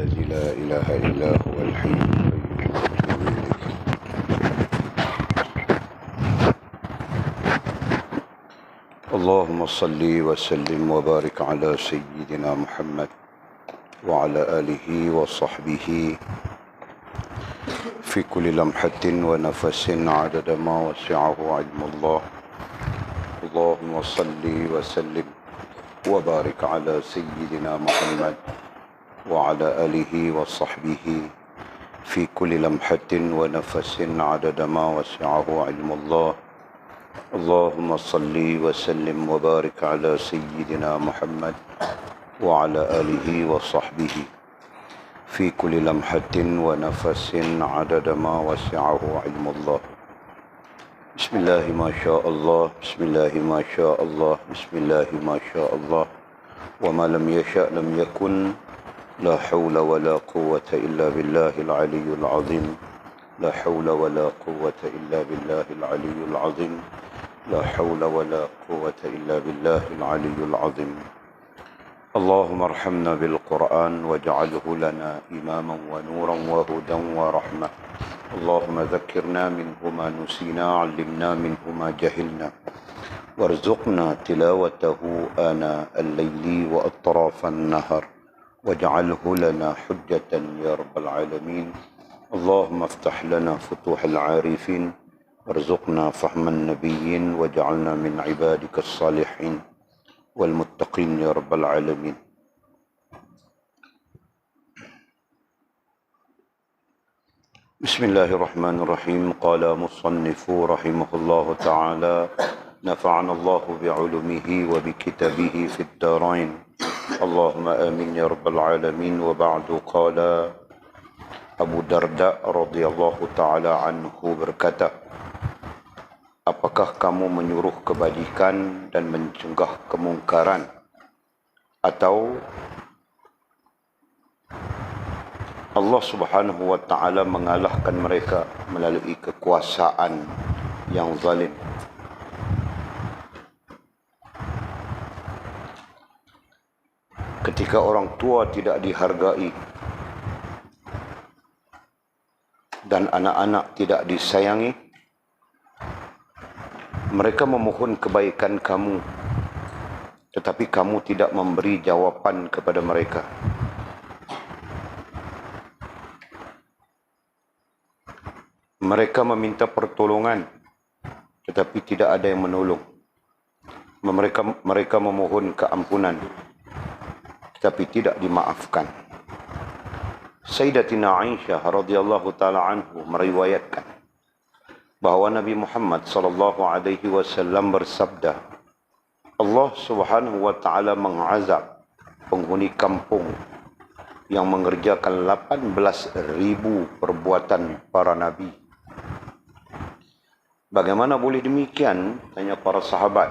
الذي لا إله إلا هو الحي القيوم. اللهم صل وسلم وبارك على سيدنا محمد وعلى آله وصحبه في كل لمحة ونفس عدد ما وسعه علم الله. اللهم صل وسلم وبارك على سيدنا محمد وعلى آله وصحبه في كل لمحة ونفس عدد ما وسعه علم الله. اللهم صل وسلم وبارك على سيدنا محمد وعلى آله وصحبه في كل لمحة ونفس عدد ما وسعه علم الله. بسم الله ما شاء الله، بسم الله ما شاء الله، بسم الله ما شاء الله، وما لم يشأ لم يكن، لا حول ولا قوة إلا بالله العلي العظيم، لا حول ولا قوة إلا بالله العلي العظيم، لا حول ولا قوة إلا بالله العلي العظيم. اللهم ارحمنا بالقرآن واجعله لنا إماما ونورا وهدى ورحمة. اللهم ذكرنا منه ما نسينا، علمنا منه ما جهلنا، وارزقنا تلاوته آناء الليل وأطراف النهر، واجعله لنا حجة يا رب العالمين. اللهم افتح لنا فتوح العارفين، وارزقنا فهم النبيين، واجعلنا من عبادك الصالحين والمتقين يا رب العالمين. بسم الله الرحمن الرحيم. قال مصنف رحمه الله تعالى: نفعنا الله بعلومه وبكتابه في الدارين، اللهم آمين يا رب العالمين. وبعد، قال Abu Darda radhiyallahu ta'ala anhu berkata, apakah kamu menyuruh kebajikan dan mencegah kemungkaran, atau Allah subhanahu wa ta'ala mengalahkan mereka melalui kekuasaan yang zalim? Ketika orang tua tidak dihargai dan anak-anak tidak disayangi, mereka memohon kebaikan kamu, tetapi kamu tidak memberi jawapan kepada mereka. Mereka meminta pertolongan, tetapi tidak ada yang menolong. Mereka memohon keampunan, tetapi tidak dimaafkan. Sayyidatina Aisyah radhiyallahu taala anhu meriwayatkan bahawa Nabi Muhammad sallallahu alaihi wasallam bersabda, Allah subhanahu wa taala mengazab penghuni kampung yang mengerjakan 18,000 perbuatan para nabi. Bagaimana boleh demikian? Tanya para sahabat.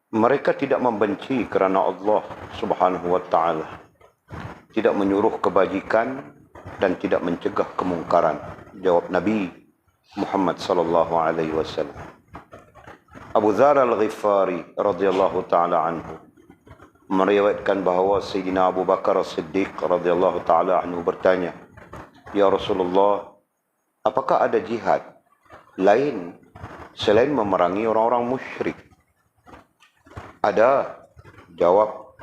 Mereka tidak membenci kerana Allah subhanahu wa ta'ala, tidak menyuruh kebajikan dan tidak mencegah kemungkaran. Jawab Nabi Muhammad sallallahu alaihi wasallam. Abu Dzar Al-Ghifari radhiyallahu ta'ala anhu meriwayatkan bahawa Sayyidina Abu Bakar As-Siddiq radhiyallahu ta'ala anhu bertanya, Ya Rasulullah, apakah ada jihad lain selain memerangi orang-orang musyrik? Ada. Jawab,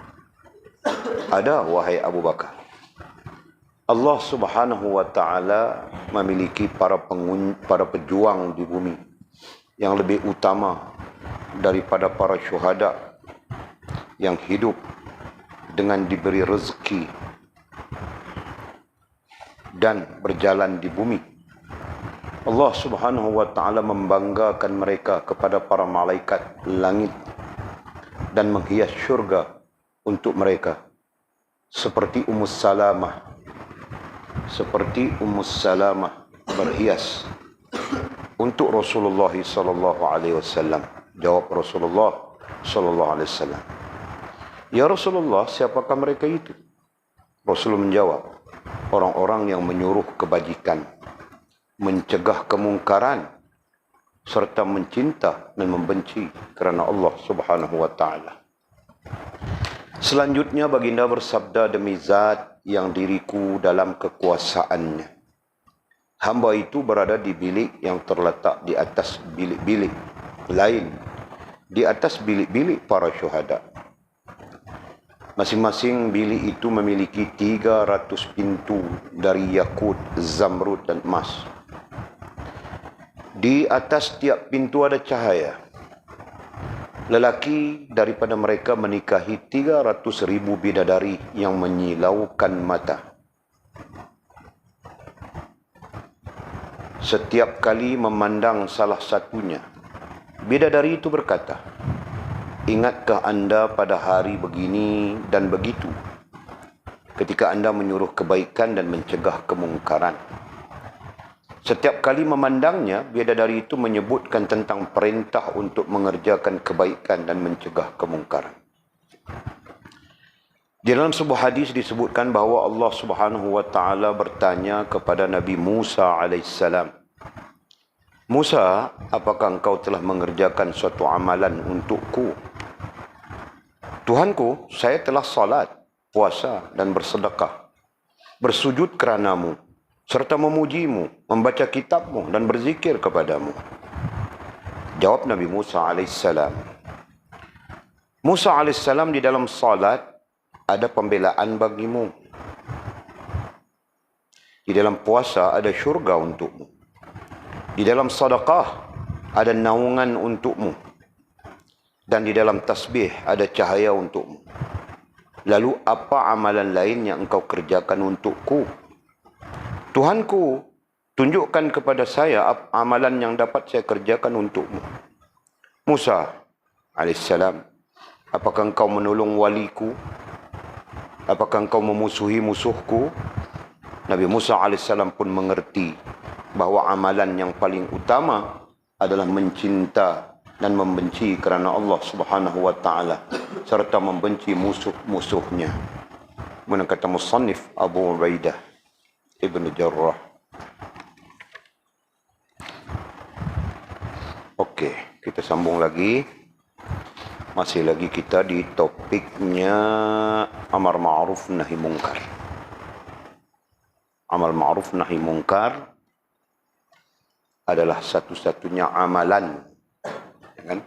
ada wahai Abu Bakar. Allah subhanahu wa ta'ala memiliki para pejuang di bumi yang lebih utama daripada para syuhada yang hidup dengan diberi rezeki dan berjalan di bumi. Allah subhanahu wa ta'ala membanggakan mereka kepada para malaikat langit dan menghias syurga untuk mereka, seperti Ummu Salamah berhias untuk Rasulullah sallallahu alaihi wasallam. Jawab Rasulullah sallallahu alaihi wasallam, Ya Rasulullah, siapakah mereka itu? Rasul menjawab, orang-orang yang menyuruh kebajikan, mencegah kemungkaran, serta mencinta dan membenci kerana Allah subhanahu wa ta'ala. Selanjutnya baginda bersabda, demi zat yang diriku dalam kekuasaannya, hamba itu berada di bilik yang terletak di atas bilik-bilik lain, di atas bilik-bilik para syuhada. Masing-masing bilik itu memiliki 300 pintu dari yakut, zamrud dan emas. Di atas tiap pintu ada cahaya. Lelaki daripada mereka menikahi 300,000 bidadari yang menyilaukan mata. Setiap kali memandang salah satunya, bidadari itu berkata, ingatkah anda pada hari begini dan begitu, ketika anda menyuruh kebaikan dan mencegah kemungkaran? Setiap kali memandangnya, bidadari itu menyebutkan tentang perintah untuk mengerjakan kebaikan dan mencegah kemungkaran. Di dalam sebuah hadis disebutkan bahawa Allah Subhanahu wa taala bertanya kepada Nabi Musa alaihissalam, Musa, apakah engkau telah mengerjakan suatu amalan untukku? Tuhanku, saya telah salat, puasa dan bersedekah, bersujud keranamu, serta memujimu, membaca kitabmu dan berzikir kepadamu. Jawab Nabi Musa alaihissalam, Musa alaihissalam, di dalam salat ada pembelaan bagimu. Di dalam puasa ada syurga untukmu. Di dalam sedekah ada naungan untukmu. Dan di dalam tasbih ada cahaya untukmu. Lalu apa amalan lain yang engkau kerjakan untukku? Tuhanku, tunjukkan kepada saya amalan yang dapat saya kerjakan untukmu. Musa alaihissalam, apakah engkau menolong waliku? Apakah engkau memusuhi musuhku? Nabi Musa alaihissalam pun mengerti bahawa amalan yang paling utama adalah mencinta dan membenci kerana Allah Subhanahu wa taala serta membenci musuh-musuhnya. Kemudian kata musannif Abu Ubaidah Ibn Jarrah. Okey, kita sambung lagi. Masih lagi kita di topiknya amar ma'ruf nahi mungkar. Amar ma'ruf nahi mungkar adalah satu-satunya amalan, kan?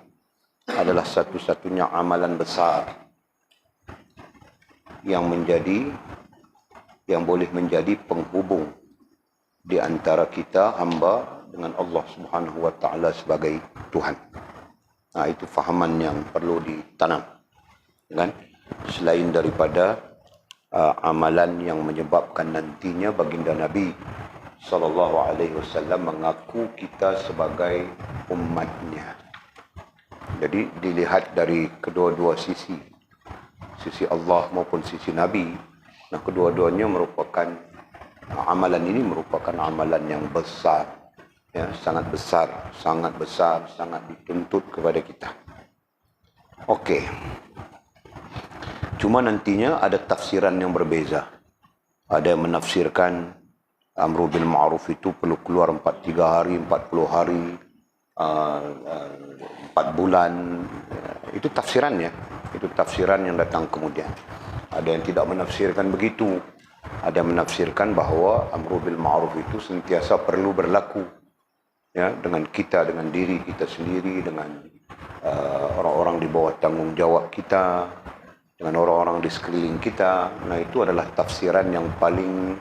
Adalah satu-satunya amalan besar yang boleh menjadi penghubung di antara kita hamba dengan Allah Subhanahu wa taala sebagai Tuhan. Nah, itu fahaman yang perlu ditanam, kan? Selain daripada amalan yang menyebabkan nantinya baginda Nabi SAW mengaku kita sebagai umatnya. Jadi dilihat dari kedua-dua sisi Allah maupun sisi Nabi. Nah, kedua-duanya merupakan amalan ini merupakan amalan yang besar, ya, sangat besar, sangat dituntut kepada kita. Okey. Cuma nantinya ada tafsiran yang berbeza. Ada yang menafsirkan amru bil ma'ruf itu perlu keluar 3 hari, 40 hari, 4 bulan. Itu tafsirannya. Itu tafsiran yang datang kemudian. Ada yang tidak menafsirkan begitu. Ada yang menafsirkan bahawa amru bil ma'ruf itu sentiasa perlu berlaku, ya, dengan kita, dengan diri kita sendiri, dengan orang-orang di bawah tanggungjawab kita, dengan orang-orang di sekeliling kita. Nah, itu adalah tafsiran yang paling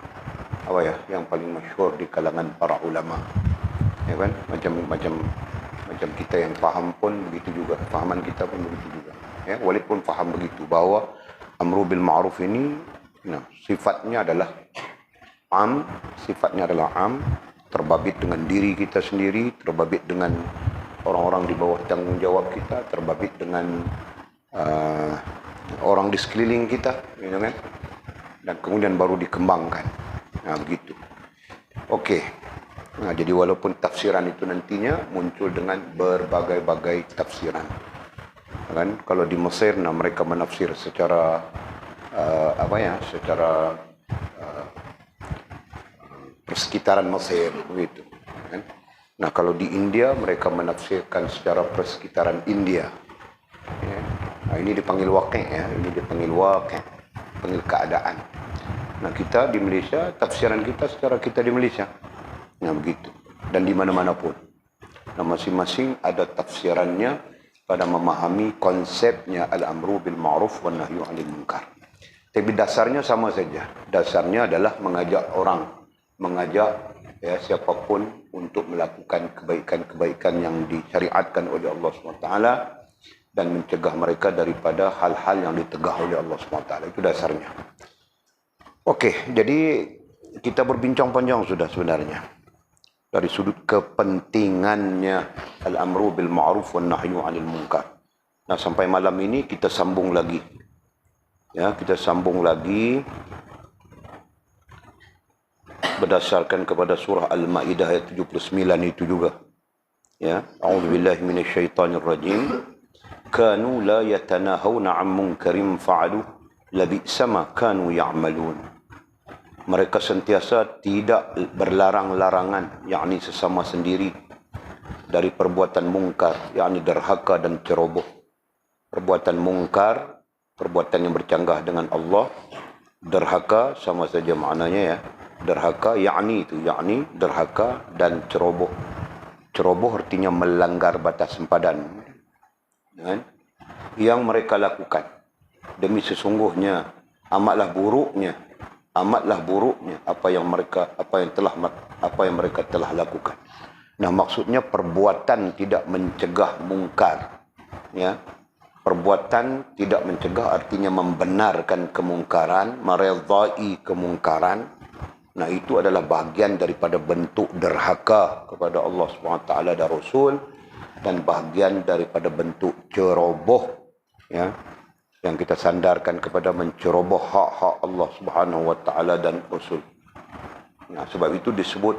yang paling masyhur di kalangan para ulama, ya kan? Macam kita yang faham pun begitu juga, fahaman kita pun begitu juga, ya. Walaupun faham begitu bahawa amru bil ma'ruf ini, sifatnya adalah am, terbabit dengan diri kita sendiri, terbabit dengan orang-orang di bawah tanggungjawab kita, terbabit dengan orang di sekeliling kita, gitu kan? Dan kemudian baru dikembangkan. Nah, begitu. Okey. Nah, jadi walaupun tafsiran itu nantinya muncul dengan berbagai-bagai tafsiran. Kan kalau di Mesir, mereka menafsir secara secara persekitaran Mesir, begitu, kan? Nah, kalau di India mereka menafsirkan secara persekitaran India, ya. Ini dipanggil waqi' ya, ini dipanggil waqi', panggil keadaan. Nah, kita di Malaysia, tafsiran kita secara kita di Malaysia. Nah, begitu. Dan di mana-mana pun. Nah, masing-masing ada tafsirannya pada memahami konsepnya al-amru bil ma'ruf wan nahyu 'anil munkar. Tapi dasarnya sama saja. Dasarnya adalah mengajak orang, mengajak ya siapapun untuk melakukan kebaikan-kebaikan yang disyariatkan oleh Allah SWT dan mencegah mereka daripada hal-hal yang ditegah oleh Allah SWT. Itu dasarnya. Okey, jadi kita berbincang panjang sudah sebenarnya dari sudut kepentingannya al-amru bil ma'ruf wan nahyu 'anil munkar. Nah, sampai malam ini kita sambung lagi. Ya, kita sambung lagi berdasarkan kepada surah Al-Maidah ayat 79 itu juga. Ya, a'udzubillahi minasyaitonirrajim. Kanu la yatanahawna 'an munkarin fa'alu labi'sa ma kanu ya'malun. Mereka sentiasa tidak berlarang-larangan, yakni sesama sendiri, dari perbuatan mungkar, yakni derhaka dan ceroboh. Perbuatan mungkar, perbuatan yang bercanggah dengan Allah. Derhaka sama saja maknanya ya. Derhaka yakni derhaka dan ceroboh. Ceroboh artinya melanggar batas sempadan. Yang mereka lakukan. Demi sesungguhnya amatlah buruknya apa yang mereka telah lakukan. Nah, maksudnya perbuatan tidak mencegah mungkar. Ya. Perbuatan tidak mencegah artinya membenarkan kemungkaran, meredai kemungkaran. Nah, itu adalah bahagian daripada bentuk derhaka kepada Allah SWT dan Rasul, dan bahagian daripada bentuk ceroboh, ya, yang kita sandarkan kepada menceroboh hak-hak Allah Subhanahu Wa Taala dan Rasul. Nah, sebab itu disebut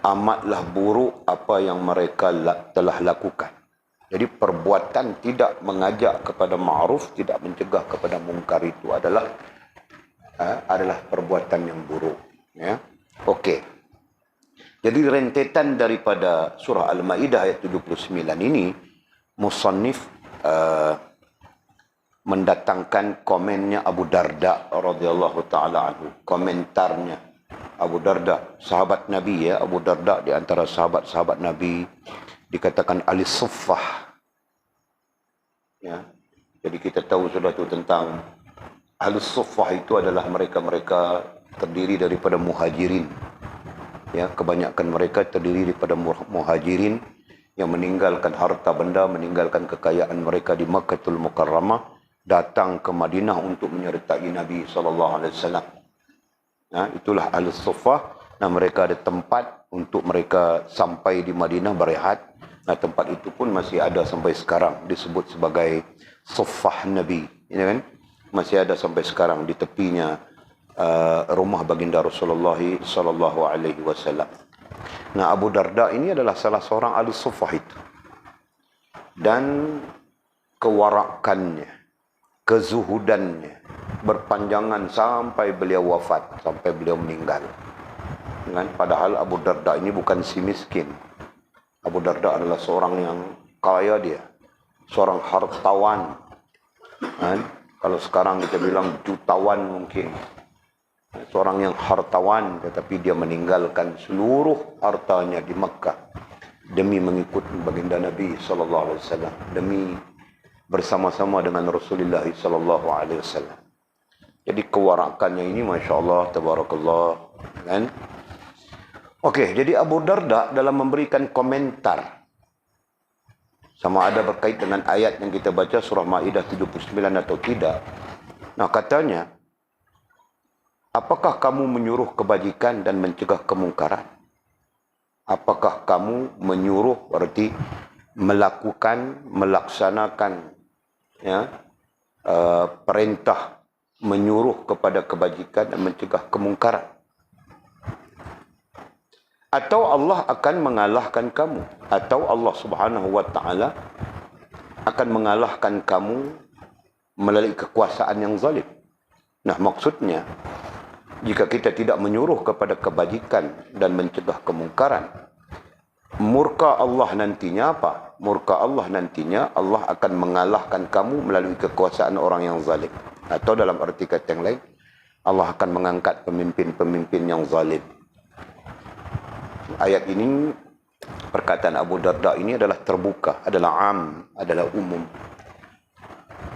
amatlah buruk apa yang mereka telah lakukan. Jadi perbuatan tidak mengajak kepada ma'ruf, tidak mencegah kepada mungkar itu adalah perbuatan yang buruk. Ya. Okey. Jadi rentetan daripada surah Al-Maidah ayat 79 ini, musannif mendatangkan komennya Abu Darda radhiyallahu taala anhu. Komentarnya Abu Darda, sahabat Nabi ya, Abu Darda di antara sahabat-sahabat Nabi, dikatakan ahli suffah. Ya. Jadi kita tahu sudah tu tentang ahli suffah itu adalah mereka-mereka terdiri daripada muhajirin. Ya, kebanyakan mereka terdiri daripada muhajirin yang meninggalkan harta benda, meninggalkan kekayaan mereka di Makkahul Mukarramah, datang ke Madinah untuk menyertai Nabi SAW. Nah, itulah ahli suffah. Nah, mereka ada tempat untuk mereka sampai di Madinah berehat. Nah, tempat itu pun masih ada sampai sekarang, disebut sebagai suffah Nabi. Ya kan? Masih ada sampai sekarang di tepinya rumah baginda Rasulullah sallallahu alaihi wasallam. Nah, Abu Darda ini adalah salah seorang ahli suffah itu. Dan kewarakannya, kezuhudannya berpanjangan sampai beliau wafat, sampai beliau meninggal. Padahal Abu Darda ini bukan si miskin. Abu Darda adalah seorang yang kaya dia, seorang hartawan. Kalau sekarang kita bilang jutawan mungkin. Seorang yang hartawan, tetapi dia meninggalkan seluruh hartanya di Makkah demi mengikut baginda Nabi SAW, demi bersama-sama dengan Rasulullah SAW. Jadi kewarakannya ini, masya Allah, tabarakallah, kan? Okey, jadi Abu Darda dalam memberikan komentar, sama ada berkait dengan ayat yang kita baca surah Maidah 79 atau tidak. Nah, katanya, apakah kamu menyuruh kebajikan dan mencegah kemungkaran? Apakah kamu menyuruh, berarti melakukan, melaksanakan ya, perintah menyuruh kepada kebajikan dan mencegah kemungkaran? Atau Allah akan mengalahkan kamu? Atau Allah Subhanahu Wa Taala akan mengalahkan kamu melalui kekuasaan yang zalim? Nah, maksudnya, jika kita tidak menyuruh kepada kebajikan dan mencegah kemungkaran, murka Allah nantinya apa? Murka Allah nantinya Allah akan mengalahkan kamu melalui kekuasaan orang yang zalim. Atau dalam arti kata yang lain, Allah akan mengangkat pemimpin-pemimpin yang zalim. Ayat ini, perkataan Abu Darda ini adalah terbuka, adalah am, adalah umum.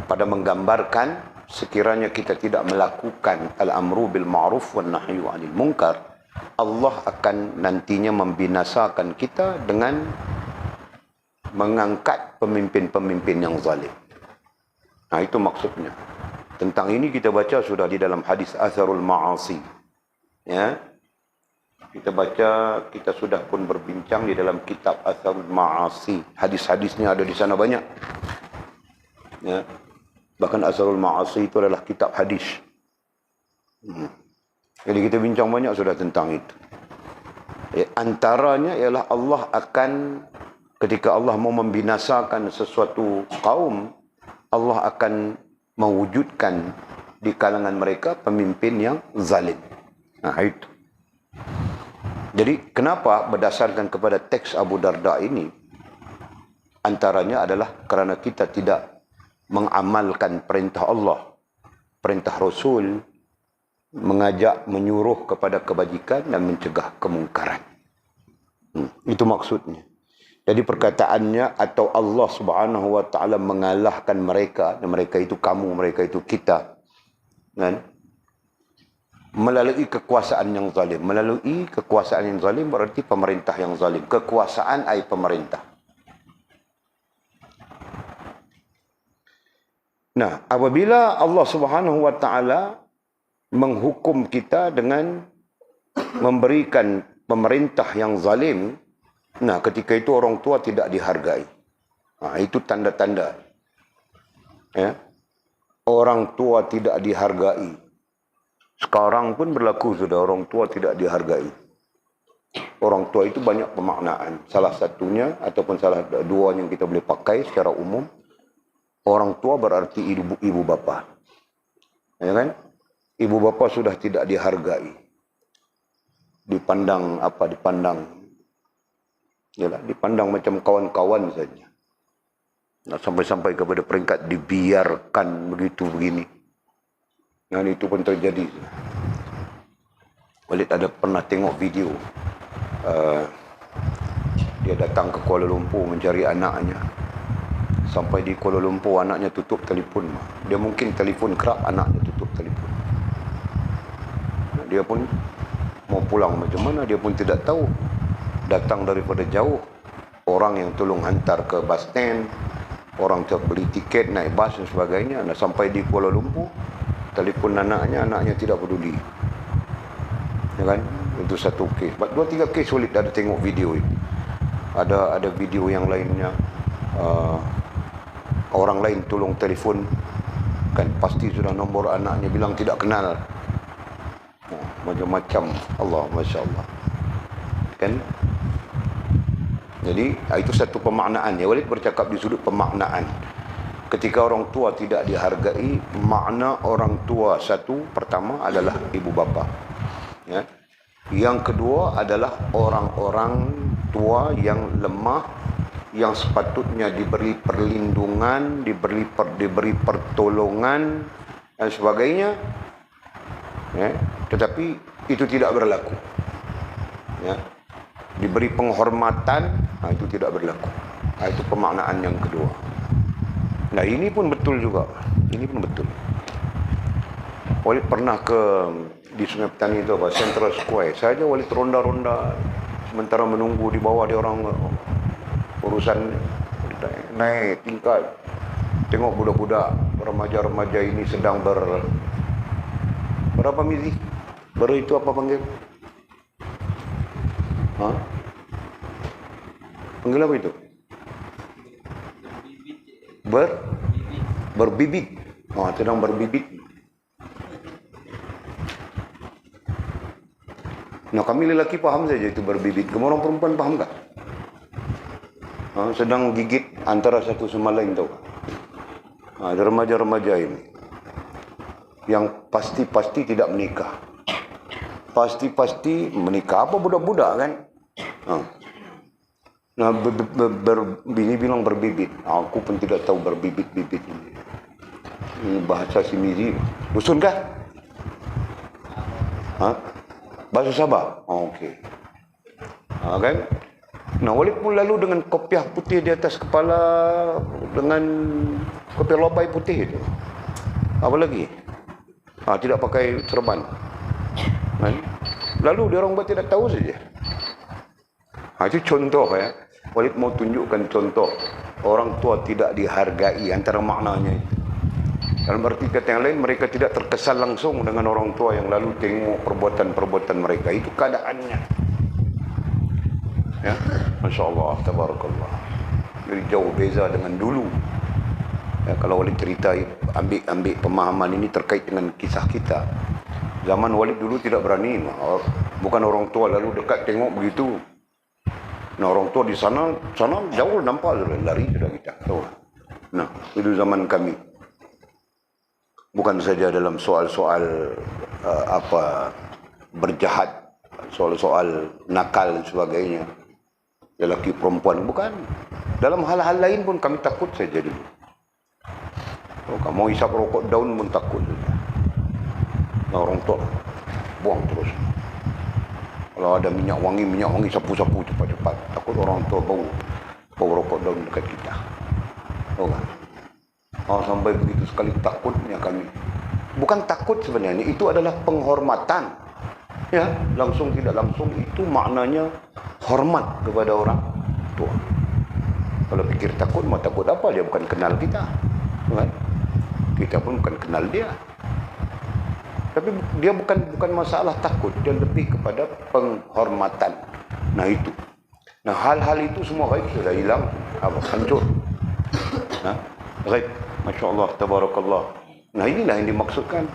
Pada menggambarkan sekiranya kita tidak melakukan al-amru bil ma'ruf wan nahyu 'anil munkar, Allah akan nantinya membinasakan kita dengan mengangkat pemimpin-pemimpin yang zalim. Nah, itu maksudnya. Tentang ini kita baca sudah di dalam hadis Atharul Ma'asi. Ya. Kita baca, kita sudah pun berbincang di dalam kitab Atharul Ma'asi. Hadis-hadisnya ada di sana banyak. Ya. Bahkan Atharul Ma'asi itu adalah kitab hadis. Jadi kita bincang banyak sudah tentang itu. Antaranya ialah Allah akan, ketika Allah mau membinasakan sesuatu kaum, Allah akan mewujudkan di kalangan mereka pemimpin yang zalim. Nah, itu. Jadi kenapa berdasarkan kepada teks Abu Darda ini? Antaranya adalah kerana kita tidak mengamalkan perintah Allah, perintah Rasul, mengajak, menyuruh kepada kebajikan dan mencegah kemungkaran. Itu maksudnya. Jadi perkataannya, atau Allah Subhanahu wa taala mengalahkan mereka, dan mereka itu kamu, mereka itu kita, kan? Melalui kekuasaan yang zalim. Melalui kekuasaan yang zalim berarti pemerintah yang zalim. Kekuasaan ai pemerintah. Nah, apabila Allah Subhanahu wa taala menghukum kita dengan memberikan pemerintah yang zalim, nah, ketika itu orang tua tidak dihargai. Nah, itu tanda-tanda. Ya. Orang tua tidak dihargai. Sekarang pun berlaku sudah, orang tua tidak dihargai. Orang tua itu banyak pemaknaan. Salah satunya, ataupun salah dua yang kita boleh pakai secara umum, orang tua berarti ibu bapa. Ya kan? Ibu bapa sudah tidak dihargai. Dipandang apa? Dipandang macam kawan-kawan saja. Nah, sampai-sampai kepada peringkat dibiarkan begitu begini. Dan itu pun terjadi. Walid ada pernah tengok video. Dia datang ke Kuala Lumpur mencari anaknya. Sampai di Kuala Lumpur anaknya tutup telefon. Dia mungkin telefon kerap, anaknya tutup telefon. Dia pun mau pulang macam mana, dia pun tidak tahu. Datang daripada jauh, orang yang tolong hantar ke bus stand, orang beli tiket, naik bas dan sebagainya. Nah, sampai di Kuala Lumpur, telefon anaknya tidak peduli. Ya kan? Itu satu kes. 2-3 kes sulit ada tengok video ini. Ada video yang lainnya. Orang lain tolong telefon, kan pasti sudah nombor anaknya, bilang tidak kenal. Macam-macam. Allah, Masya Allah. Kan? Jadi, itu satu pemaknaan. Ya, Walid bercakap di sudut pemaknaan. Ketika orang tua tidak dihargai, makna orang tua satu, pertama adalah ibu bapa. Ya. Yang kedua adalah orang-orang tua yang lemah, yang sepatutnya diberi perlindungan, diberi pertolongan dan sebagainya. Ya. Tetapi itu tidak berlaku. Ya. Diberi penghormatan, itu tidak berlaku. Itu pemaknaan yang kedua. Nah, ini pun betul juga. Ini pun betul. Walid pernah di Sungai Petani itu apa, Central Square. Saya Walid ronda-ronda sementara menunggu di bawah dia orang urusan naik tingkat. Tengok budak-budak remaja-remaja ini sedang berapa mizi? Itu apa panggil? Panggil apa itu? Berbibit. Sedang berbibit. Nah, kami lelaki faham saja itu berbibit. Kamu orang perempuan faham tak? Sedang gigit antara satu sama lain, tahu? Ada remaja-remaja ini yang pasti tidak menikah. Pasti menikah. Apa budak-budak kan? Nah, bini bilang berbibit. Aku pun tidak tahu berbibit-bibit ini. Ini bahasa Simizi. Dusun kah? Ha? Bahasa Sabah? Oh, okey. Kan? Nah, Walid pun lalu dengan kopiah putih di atas kepala, dengan kopiah lobai putih itu. Apa lagi? Tidak pakai serban. Kan? Lalu dia orang buat tidak tahu saja. Itu contoh ya. Walid mau tunjukkan contoh orang tua tidak dihargai, antara maknanya itu. Dalam arti kata yang lain, mereka tidak terkesan langsung dengan orang tua yang lalu tengok perbuatan-perbuatan mereka. Itu keadaannya. Ya, Masya Allah, tabarakallah. Jadi jauh beza dengan dulu. Ya, kalau Walid cerita, ambil pemahaman ini terkait dengan kisah kita. Zaman Walid dulu tidak berani. Bukan orang tua lalu dekat tengok begitu. Nah, orang tua di sana jauh nampak lari sudah kita. Tahu. Nah, itu zaman kami. Bukan saja dalam soal-soal berjahat, soal-soal nakal dan sebagainya. Lelaki perempuan, bukan. Dalam hal-hal lain pun kami takut saja dulu. Kalau kamu mau isap rokok daun pun takut saja. Nah, orang tua buang terus. Kalau ada minyak wangi sapu-sapu cepat-cepat. Takut orang tua bau rokok daun dekat kita. Tahu kan? Sampai begitu sekali takutnya kami. Bukan takut sebenarnya, itu adalah penghormatan. Ya, langsung tidak langsung itu maknanya hormat kepada orang tua. Kalau pikir takut, mau takut apa? Dia bukan kenal kita. Kan? Kita pun bukan kenal dia. Tapi dia bukan masalah takut, dia lebih kepada penghormatan. Nah itu. Nah, hal-hal itu semua gaib sudah hilang, hancur. Nah, gaib. Masya Allah, tabarakallah. Nah, inilah yang dimaksudkan.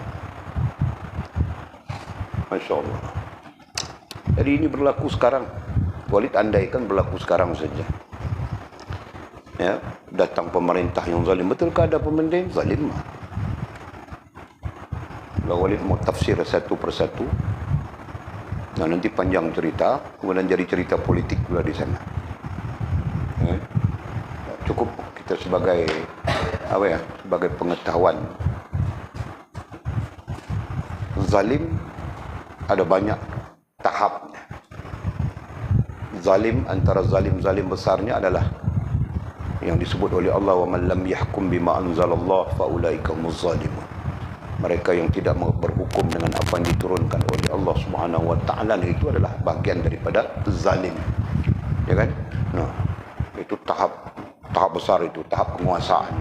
Masya Allah. Jadi ini berlaku sekarang. Walid andaikan berlaku sekarang saja. Ya, datang pemerintah yang zalim. Betulkah ada pemerintah zalim? Kalau Walid mau tafsir satu persatu, nah nanti panjang cerita, kemudian jadi cerita politik pula di sana. Ya. Cukup kita sebagai sebagai pengetahuan. Zalim ada banyak tahapnya. Zalim, antara zalim besarnya adalah yang disebut oleh Allah, wa man lam yahkum bima anzalallah fa ulaika humuz zalimun. Mereka yang tidak berhukum dengan apa yang diturunkan oleh Allah Subhanahu wa taala, itu adalah bagian daripada zalim. Ya kan? Nah, itu tahap besar, itu tahap penguasaan.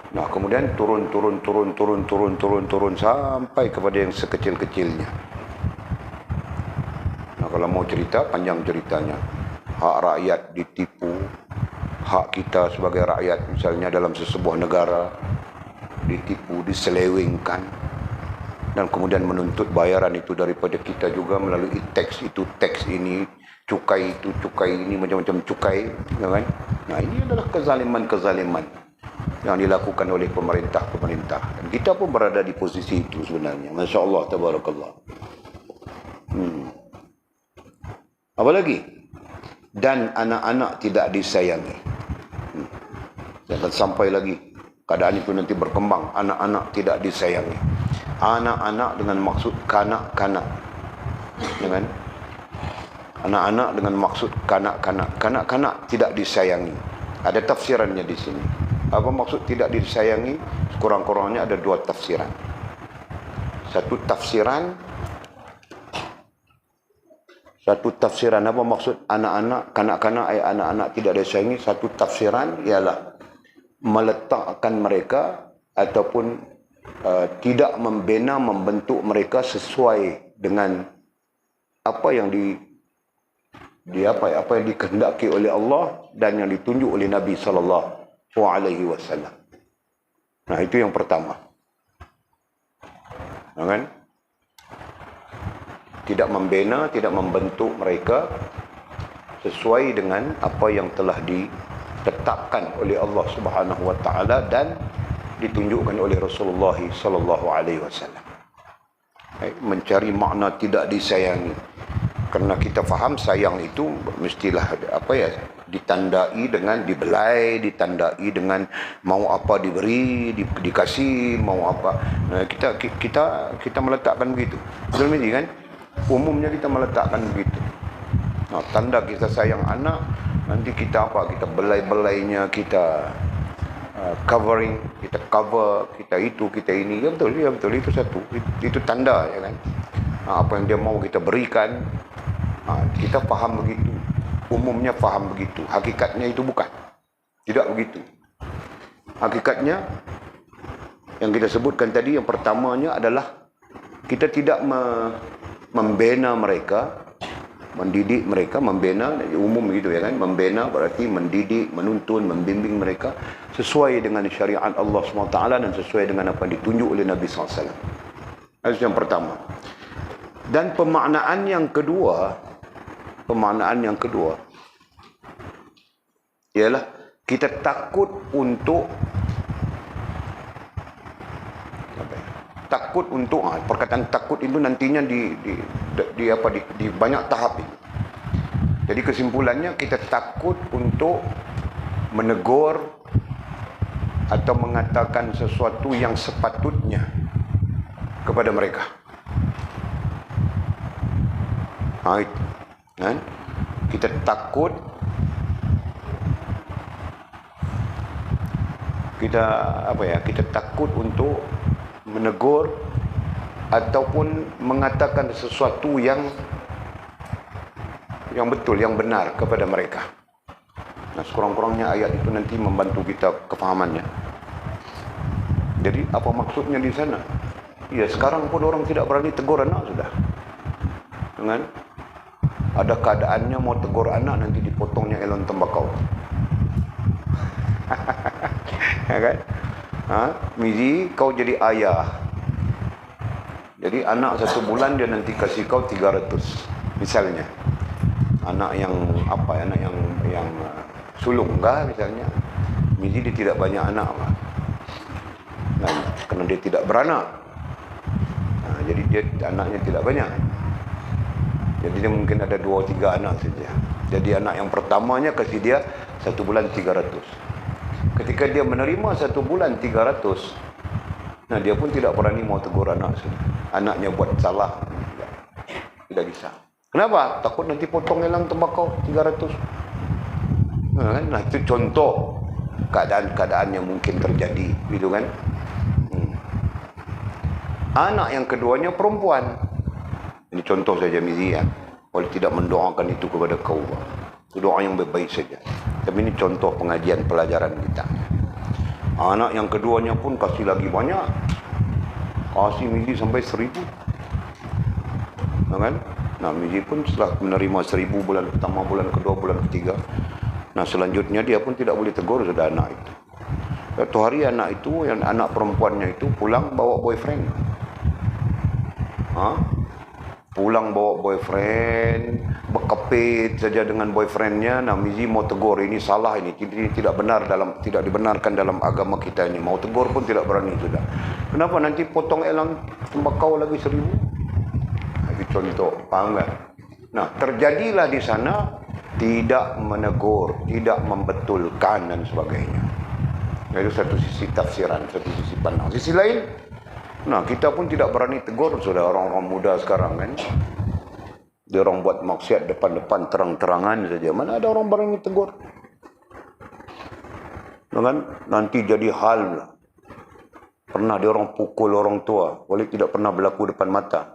Nah, kemudian turun sampai kepada yang sekecil-kecilnya. Nah, kalau mau cerita, panjang ceritanya. Hak rakyat ditipu, hak kita sebagai rakyat misalnya dalam sesebuah negara ditipu, diselewengkan, dan kemudian menuntut bayaran itu daripada kita juga melalui teks itu, teks ini, cukai itu, cukai ini, macam-macam cukai, ya kan? Nah, ini adalah kezaliman yang dilakukan oleh pemerintah. Dan kita pun berada di posisi itu sebenarnya. Masya Allah, tabarakallah. Apa lagi? Dan anak-anak tidak disayangi. Jangan sampai lagi keadaan itu nanti berkembang. Anak-anak tidak disayangi. Anak-anak dengan maksud kanak-kanak. Dengan anak-anak dengan maksud kanak-kanak. Kanak-kanak tidak disayangi. Ada tafsirannya di sini. Apa maksud tidak disayangi? Kurang-kurangnya ada dua tafsiran. Satu tafsiran apa maksud anak-anak, kanak-kanak, anak-anak tidak disayangi. Satu tafsiran ialah meletakkan mereka ataupun tidak membina, membentuk mereka sesuai dengan apa yang apa yang dikehendaki oleh Allah dan yang ditunjuk oleh Nabi SAW. Nah, itu yang pertama. Kan? Tidak membina, tidak membentuk mereka sesuai dengan apa yang telah ditetapkan oleh Allah Subhanahu wa taala dan ditunjukkan oleh Rasulullah sallallahu alaihi wasallam. Mencari makna tidak disayangi. Kerana kita faham sayang itu mestilah ditandai dengan dibelai, ditandai dengan mau apa diberi, dikasih, mau apa. Nah, kita meletakkan begitu. Betul ni kan? Umumnya kita meletakkan begitu. Nah, tanda kita sayang anak, nanti kita apa? Kita belai-belainya, kita covering, kita cover, kita itu, kita ini. Ya betul, itu satu. Itu tanda, ya kan? Apa yang dia mau kita berikan. Kita faham begitu. Umumnya faham begitu. Hakikatnya itu bukan. Tidak begitu. Hakikatnya yang kita sebutkan tadi, yang pertamanya adalah kita tidak membina mereka, mendidik mereka, membina, umum begitu ya kan. Membina berarti mendidik, menuntun, membimbing mereka sesuai dengan syariat Allah SWT dan sesuai dengan apa yang ditunjuk oleh Nabi SAW. Itu yang pertama. Dan pemaknaan yang kedua ialah kita takut untuk perkataan takut itu nantinya di banyak tahap ini. Jadi kesimpulannya kita takut untuk menegur atau mengatakan sesuatu yang sepatutnya kepada mereka. Kan? Kita takut kita takut untuk menegur ataupun mengatakan sesuatu yang betul, yang benar kepada mereka. Nah, sekurang-kurangnya ayat itu nanti membantu kita kefahamannya. Jadi apa maksudnya di sana? Ya, sekarang pun orang tidak berani tegur anak sudah. Dengan ada keadaannya mau tegur anak, nanti dipotongnya elon tembakau. Ya kan? Mizi, kau jadi ayah. Jadi anak 1 bulan dia nanti kasih kau 300. Misalnya. Anak yang sulung kah misalnya. Mizi dia tidak banyak anak lah. Kerana dia tidak beranak. Jadi dia anaknya tidak banyak. Jadi dia mungkin ada 2-3 anak saja. Jadi anak yang pertamanya kasih dia 1 bulan 300. Ketika dia menerima 1 bulan 300, nah dia pun tidak berani mau tegur anak sudah. Anaknya buat salah, tidak bisa. Kenapa? Takut nanti potong elang tembakau 300. Nah, itu contoh keadaan-keadaan yang mungkin terjadi, gitu kan? Anak yang keduanya perempuan. Ini contoh saja Mizi ya. Boleh tidak mendoakan itu kepada kau. Itu doa yang baik saja. Tapi ini contoh pengajian pelajaran kita. Anak yang keduanya pun kasih lagi banyak. Kasih Mizi sampai 1000. Kan? Nah, Mizi pun setelah menerima 1000 bulan pertama, bulan kedua, bulan ketiga. Nah, selanjutnya dia pun tidak boleh tegur sudah anak itu. Satu hari anak itu, yang anak perempuannya itu pulang bawa boyfriend. Pulang bawa boyfriend, berkepit saja dengan boyfriendnya. Nah, Mizi mau tegur, ini salah, ini tidak dibenarkan dalam agama kita ini. Mau tegur pun tidak berani sudah. Kenapa? Nanti potong elang tembakau lagi 1000. Itu contoh, paham tak? Nah, terjadilah di sana tidak menegur, tidak membetulkan dan sebagainya. Itu satu sisi tafsiran, satu sisi pandang. Sisi lain, nah kita pun tidak berani tegur sudah orang-orang muda sekarang kan. Dia orang buat maksiat depan-depan terang-terangan saja. Mana ada orang berani tegur? Kan? Nanti jadi hal. Pernah dia orang pukul orang tua. Boleh tidak pernah berlaku depan mata.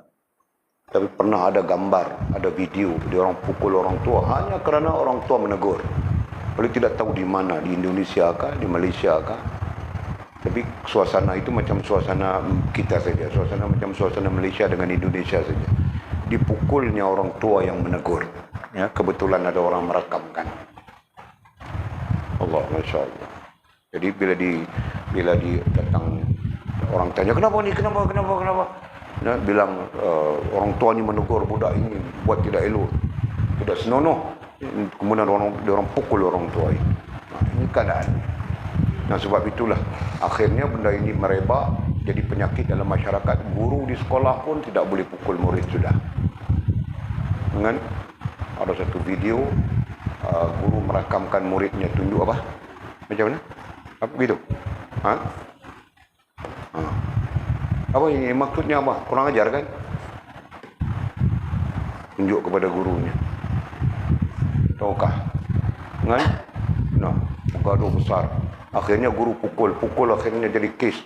Tapi pernah ada gambar, ada video. Dia orang pukul orang tua hanya kerana orang tua menegur. Boleh tidak tahu di mana. Di Indonesia kah? Di Malaysia kah? Tapi suasana itu macam suasana kita saja. Suasana macam suasana Malaysia dengan Indonesia saja. Dipukulnya orang tua yang menegur. Ya, kebetulan ada orang merakamkan. Allah, Masya Allah. Jadi bila datang orang tanya, kenapa ni, kenapa? Nah, bilang orang tua ni menegur budak ini buat tidak elok, tidak senonoh. Kemudian dia orang pukul orang tua itu. Nah, ini keadaan. Nah, sebab itulah akhirnya benda ini merebak jadi penyakit dalam masyarakat. Guru di sekolah pun tidak boleh pukul murid sudah. Kan? Ada satu video guru merakamkan muridnya tunjuk apa? Macam mana? Apa begitu? Ha? Apa ini maksudnya apa? Kurang ajar kan? Tunjuk kepada gurunya. Tahukah? Kan? Nah, gaduh besar. Akhirnya guru pukul akhirnya jadi kes.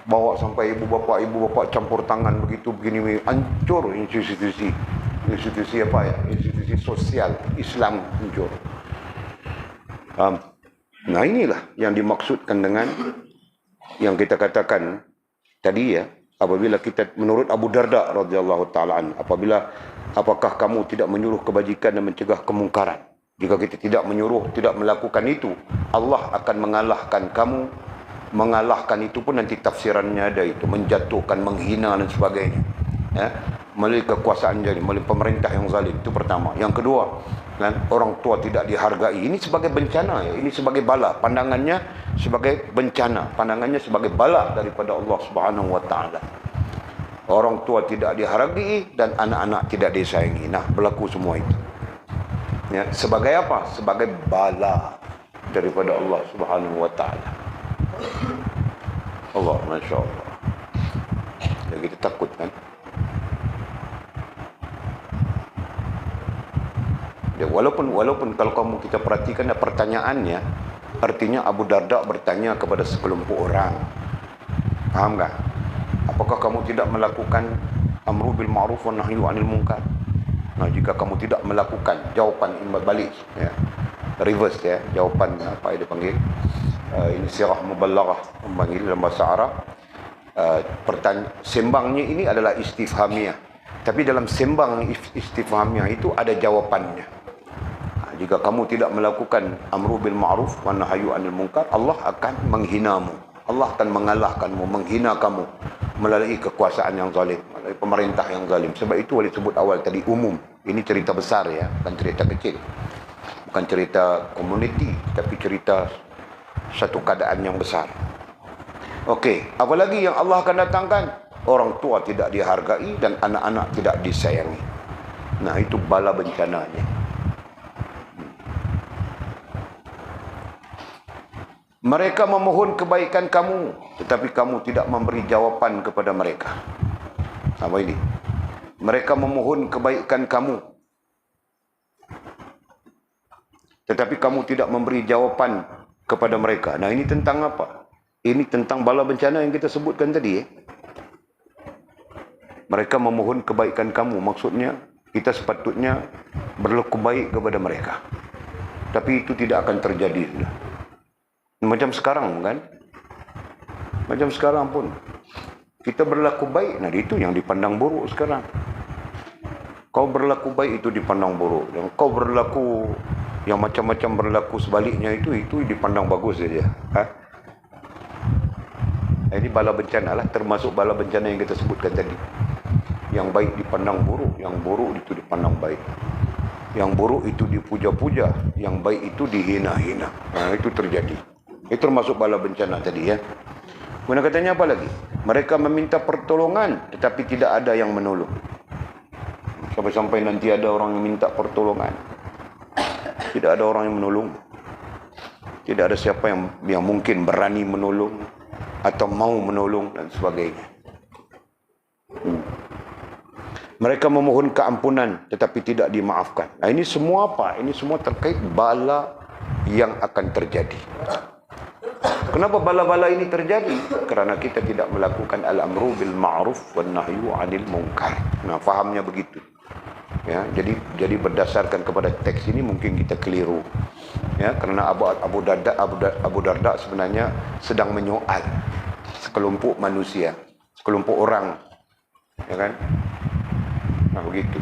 Bawa sampai ibu bapa campur tangan begitu begini, hancur institusi apa ya? Institusi sosial Islam hancur. Nah, inilah yang dimaksudkan dengan yang kita katakan tadi ya, apabila kita menurut Abu Darda radhiyallahu taala apakah kamu tidak menyuruh kebajikan dan mencegah kemungkaran? Jika kita tidak menyuruh, tidak melakukan itu, Allah akan mengalahkan kamu. Mengalahkan itu pun nanti tafsirannya ada itu, menjatuhkan, menghina dan sebagainya. Ya, melalui kekuasaan jadi, melalui pemerintah yang zalim. Itu pertama. Yang kedua, kan, orang tua tidak dihargai. Ini sebagai bencana ya, ini sebagai bala. Pandangannya sebagai bencana, pandangannya sebagai bala daripada Allah Subhanahu wa taala. Orang tua tidak dihargai dan anak-anak tidak disayangi. Nah, berlaku semua itu. Ya, sebagai apa? Sebagai bala daripada Allah Subhanahu wa taala. Allah, Masya Allah. Jadi kita takut kan? Ya, walaupun kalau kamu kita perhatikan pertanyaannya, artinya Abu Darda bertanya kepada sekelompok orang. Paham tak? Apakah kamu tidak melakukan amru bil ma'ruf wa nahyu 'anil munkar? Nah, jika kamu tidak melakukan, jawapan imbal balik ya. Reverse ya, jawapan apa yang dipanggil? Ini sirah mubalaghah memanggil dalam bahasa Arab. Sembangnya ini adalah istifhamiyah. Tapi dalam sembang istifhamiyah itu ada jawapannya. Jika kamu tidak melakukan amru bil ma'ruf wa nahyu 'anil munkar, Allah akan menghinamu. Allah akan mengalahkanmu, menghina kamu melalui kekuasaan yang zalim, melalui pemerintah yang zalim. Sebab itu boleh sebut awal tadi umum. Ini cerita besar ya, bukan cerita kecil. Bukan cerita komuniti, tapi cerita satu keadaan yang besar. Okey, apa lagi yang Allah akan datangkan? Orang tua tidak dihargai dan anak-anak tidak disayangi. Nah, itu bala bencananya. Mereka memohon kebaikan kamu, tetapi kamu tidak memberi jawapan kepada mereka. Apa ini? Mereka memohon kebaikan kamu, tetapi kamu tidak memberi jawapan kepada mereka. Nah, ini tentang apa? Ini tentang bala bencana yang kita sebutkan tadi. Mereka memohon kebaikan kamu. Maksudnya, kita sepatutnya berlaku baik kepada mereka. Tapi itu tidak akan terjadi. Macam sekarang kan? Macam sekarang pun. Kita berlaku baik. Nah, itu yang dipandang buruk sekarang. Kau berlaku baik itu dipandang buruk. Dan kau berlaku yang macam-macam berlaku sebaliknya itu dipandang bagus saja. Ini bala bencana lah, termasuk bala bencana yang kita sebutkan tadi. Yang baik dipandang buruk, yang buruk itu dipandang baik. Yang buruk itu dipuja-puja, yang baik itu dihina-hina. Nah, itu terjadi. Itu termasuk bala bencana tadi ya. Kemudian katanya apa lagi? Mereka meminta pertolongan tetapi tidak ada yang menolong. Sampai-sampai nanti ada orang yang minta pertolongan, tidak ada orang yang menolong. Tidak ada siapa yang mungkin berani menolong atau mau menolong dan sebagainya. Mereka memohon keampunan tetapi tidak dimaafkan. Nah, ini semua apa? Ini semua terkait bala yang akan terjadi. Kenapa bala-bala ini terjadi? Kerana kita tidak melakukan al-amru bil ma'ruf wan nahyu 'anil munkar. Nah, fahamnya begitu. Ya, jadi berdasarkan kepada teks ini mungkin kita keliru. Ya, kerana Abu Darda sebenarnya sedang menyoal sekelompok manusia, sekelompok orang. Ya kan? Nah, begitu.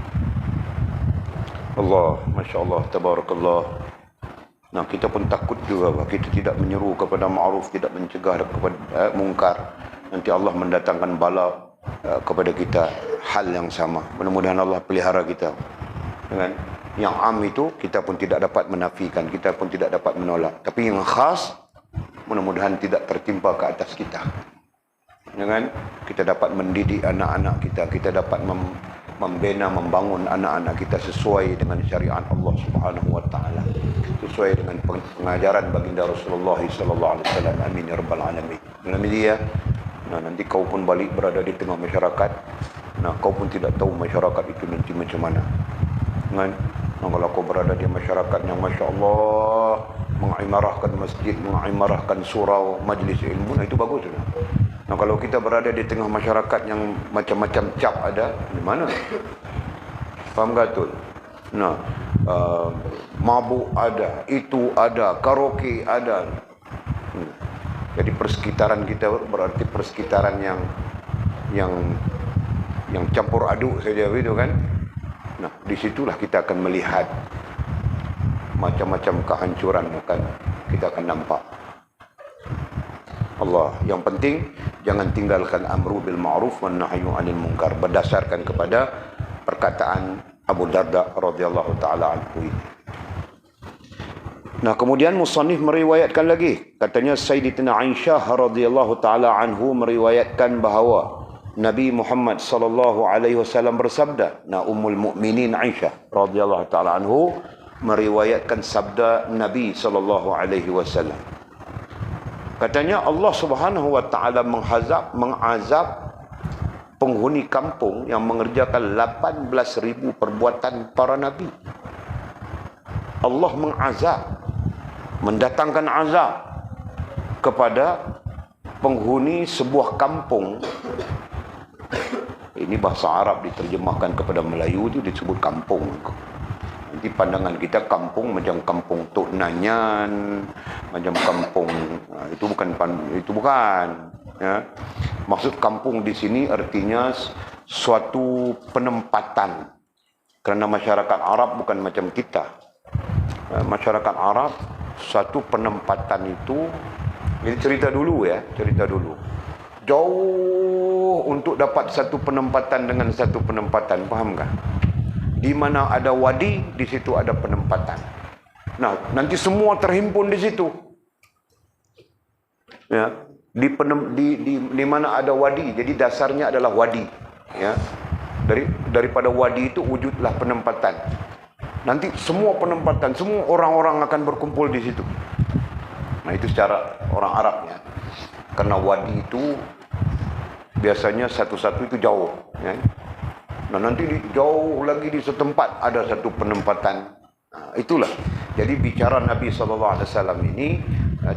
Allah, Masya Allah, Tabarakallah. Nah, kita pun takut juga bahawa kita tidak menyeru kepada ma'ruf, tidak mencegah kepada mungkar. Nanti Allah mendatangkan bala kepada kita hal yang sama. Mudah-mudahan Allah pelihara kita. Dengan yang am itu kita pun tidak dapat menafikan, kita pun tidak dapat menolak. Tapi yang khas mudah-mudahan tidak tertimpa ke atas kita. Dengan kita dapat mendidik anak-anak kita, kita dapat membina, membangun anak-anak kita sesuai dengan syariat Allah Subhanahu wa taala, sesuai dengan pengajaran baginda Rasulullah sallallahu alaihi wasallam. Amin ya rabbal alamin. Nabi dia, nah nanti kau pun balik berada di tengah masyarakat. Nah, kau pun tidak tahu masyarakat itu nanti macam mana. Kan? Nah, kalau kau berada di masyarakat yang masya-Allah mengimarahkan masjid, mengimarahkan surau, majlis ilmu, nah itu bagus sudah. Nah, kalau kita berada di tengah masyarakat yang macam-macam cap ada, di mana? Faham tak tu? Nah, mabuk ada, itu ada, karaoke ada. Jadi persekitaran kita berarti persekitaran yang campur aduk saja, begitu kan? Nah, disitulah kita akan melihat macam-macam kehancuran kita akan nampak. Allah, yang penting jangan tinggalkan amru bil ma'ruf wan nahyu 'anil munkar berdasarkan kepada perkataan Abu Darda radhiyallahu taala anhu ini. Nah, kemudian musannif meriwayatkan lagi, katanya Sayyidatina Aisyah radhiyallahu taala anhu meriwayatkan bahawa Nabi Muhammad sallallahu alaihi wasallam bersabda. Nah, Ummul Mukminin Aisyah radhiyallahu taala anhu meriwayatkan sabda Nabi sallallahu alaihi wasallam. Katanya Allah Subhanahu wa taala mengazab penghuni kampung yang mengerjakan 18,000 perbuatan para nabi. Allah mengazab, mendatangkan azab kepada penghuni sebuah kampung. Ini bahasa Arab diterjemahkan kepada Melayu itu disebut kampung. Nanti pandangan kita kampung macam kampung Tok Nanyan, macam kampung itu bukan. Ya. Maksud kampung di sini artinya suatu penempatan. Kerana masyarakat Arab bukan macam kita. Masyarakat Arab suatu penempatan itu, ini cerita dulu. Jauh untuk dapat satu penempatan dengan satu penempatan, faham tak? Di mana ada wadi, di situ ada penempatan. Nah, nanti semua terhimpun di situ. Ya, di mana ada wadi, jadi dasarnya adalah wadi. Ya, daripada wadi itu wujudlah penempatan. Nanti semua penempatan, semua orang-orang akan berkumpul di situ. Nah, itu secara orang Arab ya. Karena wadi itu biasanya satu-satu itu jauh. Ya. Nah, nanti jauh lagi di setempat ada satu penempatan. Nah, itulah. Jadi bicara Nabi SAW ini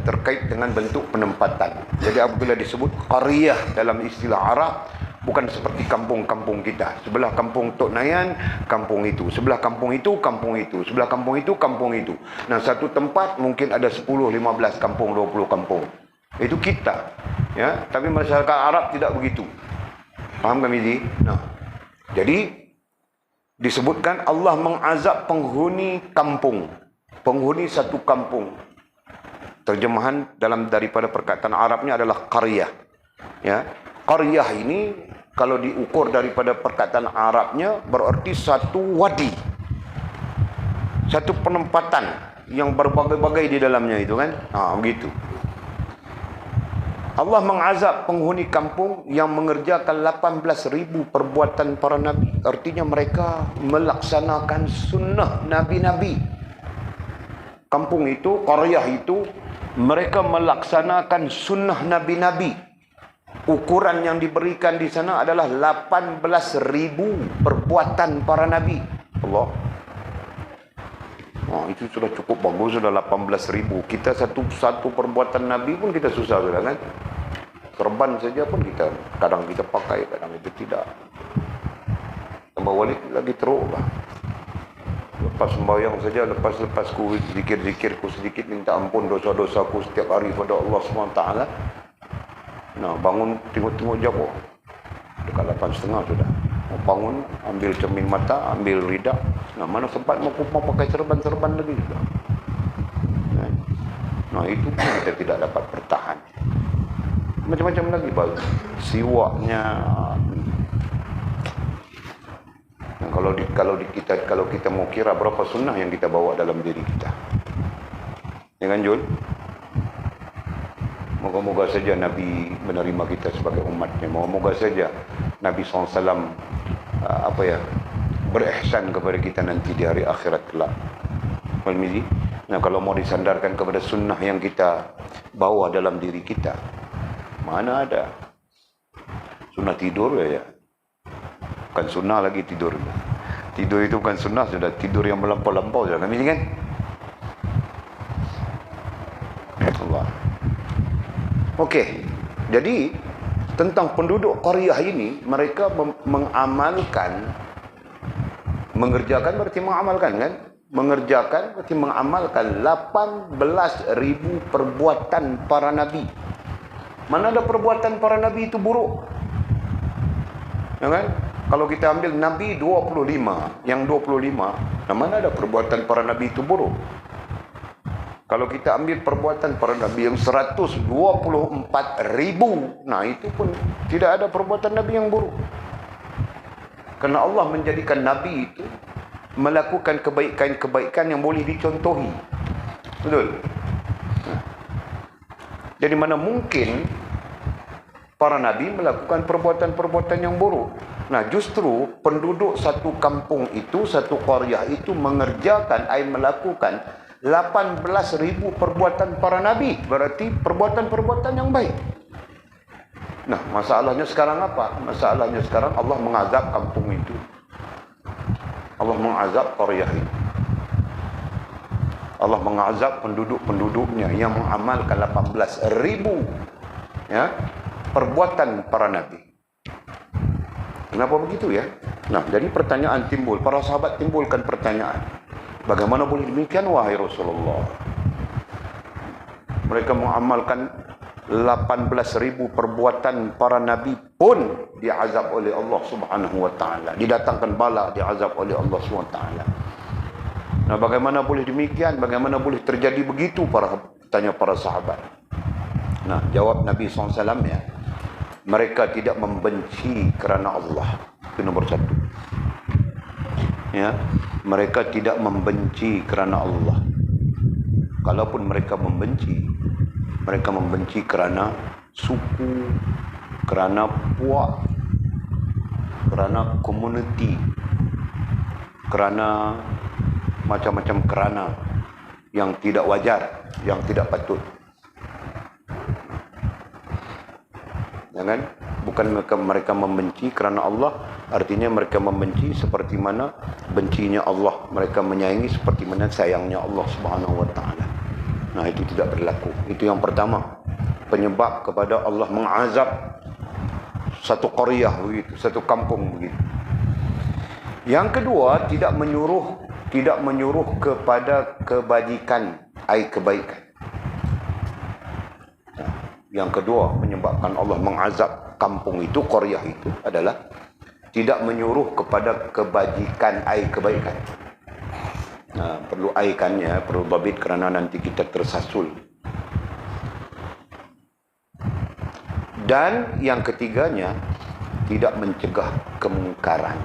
terkait dengan bentuk penempatan. Jadi apabila disebut qaryah dalam istilah Arab, bukan seperti kampung-kampung kita. Sebelah kampung Tok Nayan, kampung itu. Sebelah kampung itu, kampung itu. Sebelah kampung itu, kampung itu. Nah, satu tempat mungkin ada 10, 15 kampung, 20 kampung. Itu kita. Ya, tapi masyarakat Arab tidak begitu. Faham kami ini? Nah, jadi disebutkan Allah mengazab penghuni kampung, penghuni satu kampung. Terjemahan daripada perkataan Arabnya adalah qaryah. Ya, qaryah ini kalau diukur daripada perkataan Arabnya berarti satu wadi, satu penempatan yang berbagai-bagai di dalamnya itu kan. Begitu. Allah mengazab penghuni kampung yang mengerjakan 18,000 perbuatan para nabi. Artinya mereka melaksanakan sunnah nabi-nabi. Kampung itu, qaryah itu, mereka melaksanakan sunnah nabi-nabi. Ukuran yang diberikan di sana adalah 18,000 perbuatan para nabi. Allah. Itu sudah cukup bagus, sudah 18,000. Kita satu perbuatan Nabi pun kita susah sudah kan. Serban saja pun kadang kita pakai, kadang itu tidak. Tambah balik lagi teruk lah. Lepas sembahyang saja, lepas ku zikir-zikirku sedikit minta ampun dosa-dosaku setiap hari pada Allah SWT. Nah, bangun tengok-tengok jam, dekat 8.30 sudah. Mau bangun, ambil cermin mata, ambil lidah. Nah, mana sempat mau pakai serban-serban lagi juga. Nah, itu pun kita tidak dapat bertahan. Macam-macam lagi baru. Siwaknya. Nah, kalau kita mau kira berapa sunnah yang kita bawa dalam diri kita. Ya kan, Jul? Moga-moga saja Nabi menerima kita sebagai umatnya. Moga-moga saja Nabi SAW berihsan kepada kita nanti di hari akhirat kelak. Nah, kalau mau disandarkan kepada sunnah yang kita bawa dalam diri kita, mana ada sunnah tidur ya. Bukan sunnah lagi tidur. Tidur itu bukan sunnah, sudah tidur yang melampau-lampau sudah kami kan. Allah. Okey. Jadi tentang penduduk Qaryah ini, mereka mengamalkan, mengerjakan berarti mengamalkan kan? Mengerjakan berarti mengamalkan 18,000 perbuatan para nabi. Mana ada perbuatan para nabi itu buruk? Ya kan? Kalau kita ambil nabi 25, yang 25, mana ada perbuatan para nabi itu buruk? Kalau kita ambil perbuatan para nabi yang 124,000, nah itu pun tidak ada perbuatan nabi yang buruk. Karena Allah menjadikan nabi itu melakukan kebaikan-kebaikan yang boleh dicontohi. Betul? Jadi mana mungkin para nabi melakukan perbuatan-perbuatan yang buruk. Nah, justru penduduk satu kampung itu, satu qaryah itu mengerjakan, melakukan 18,000 perbuatan para nabi. Berarti perbuatan-perbuatan yang baik. Nah, masalahnya sekarang apa? Masalahnya sekarang Allah mengazab kampung itu. Allah mengazab qaryah ini. Allah mengazab penduduk-penduduknya yang mengamalkan 18,000 ya, perbuatan para nabi. Kenapa begitu ya? Nah, jadi pertanyaan timbul. Para sahabat timbulkan pertanyaan. Bagaimana boleh demikian wahai Rasulullah? Mereka mengamalkan 18,000 perbuatan para nabi pun diazab oleh Allah Subhanahu wa taala. Didatangkan bala, diazab oleh Allah Subhanahu wa taala. Nah, bagaimana boleh demikian? Bagaimana boleh terjadi begitu? Tanya para sahabat. Nah, jawab Nabi SAW ya. Mereka tidak membenci kerana Allah. Itu nombor satu. Ya, mereka tidak membenci kerana Allah. Kalaupun mereka membenci kerana suku, kerana puak, kerana komuniti, kerana macam-macam kerana yang tidak wajar, yang tidak patut. Jangan, bukan mereka membenci kerana Allah, artinya mereka membenci seperti mana bencinya Allah, mereka menyayangi seperti mana sayangnya Allah Subhanahu wa taala. Nah, itu tidak berlaku. Itu yang pertama, penyebab kepada Allah mengazab satu qaryah begitu, satu kampung begitu. Yang kedua, tidak menyuruh kepada kebajikan, kebaikan. Nah, yang kedua menyebabkan Allah mengazab kampung itu, qaryah itu adalah tidak menyuruh kepada kebajikan, kebaikan. Nah, perlu aikannya, perlu babit kerana nanti kita tersasul. Dan yang ketiganya, tidak mencegah kemungkaran.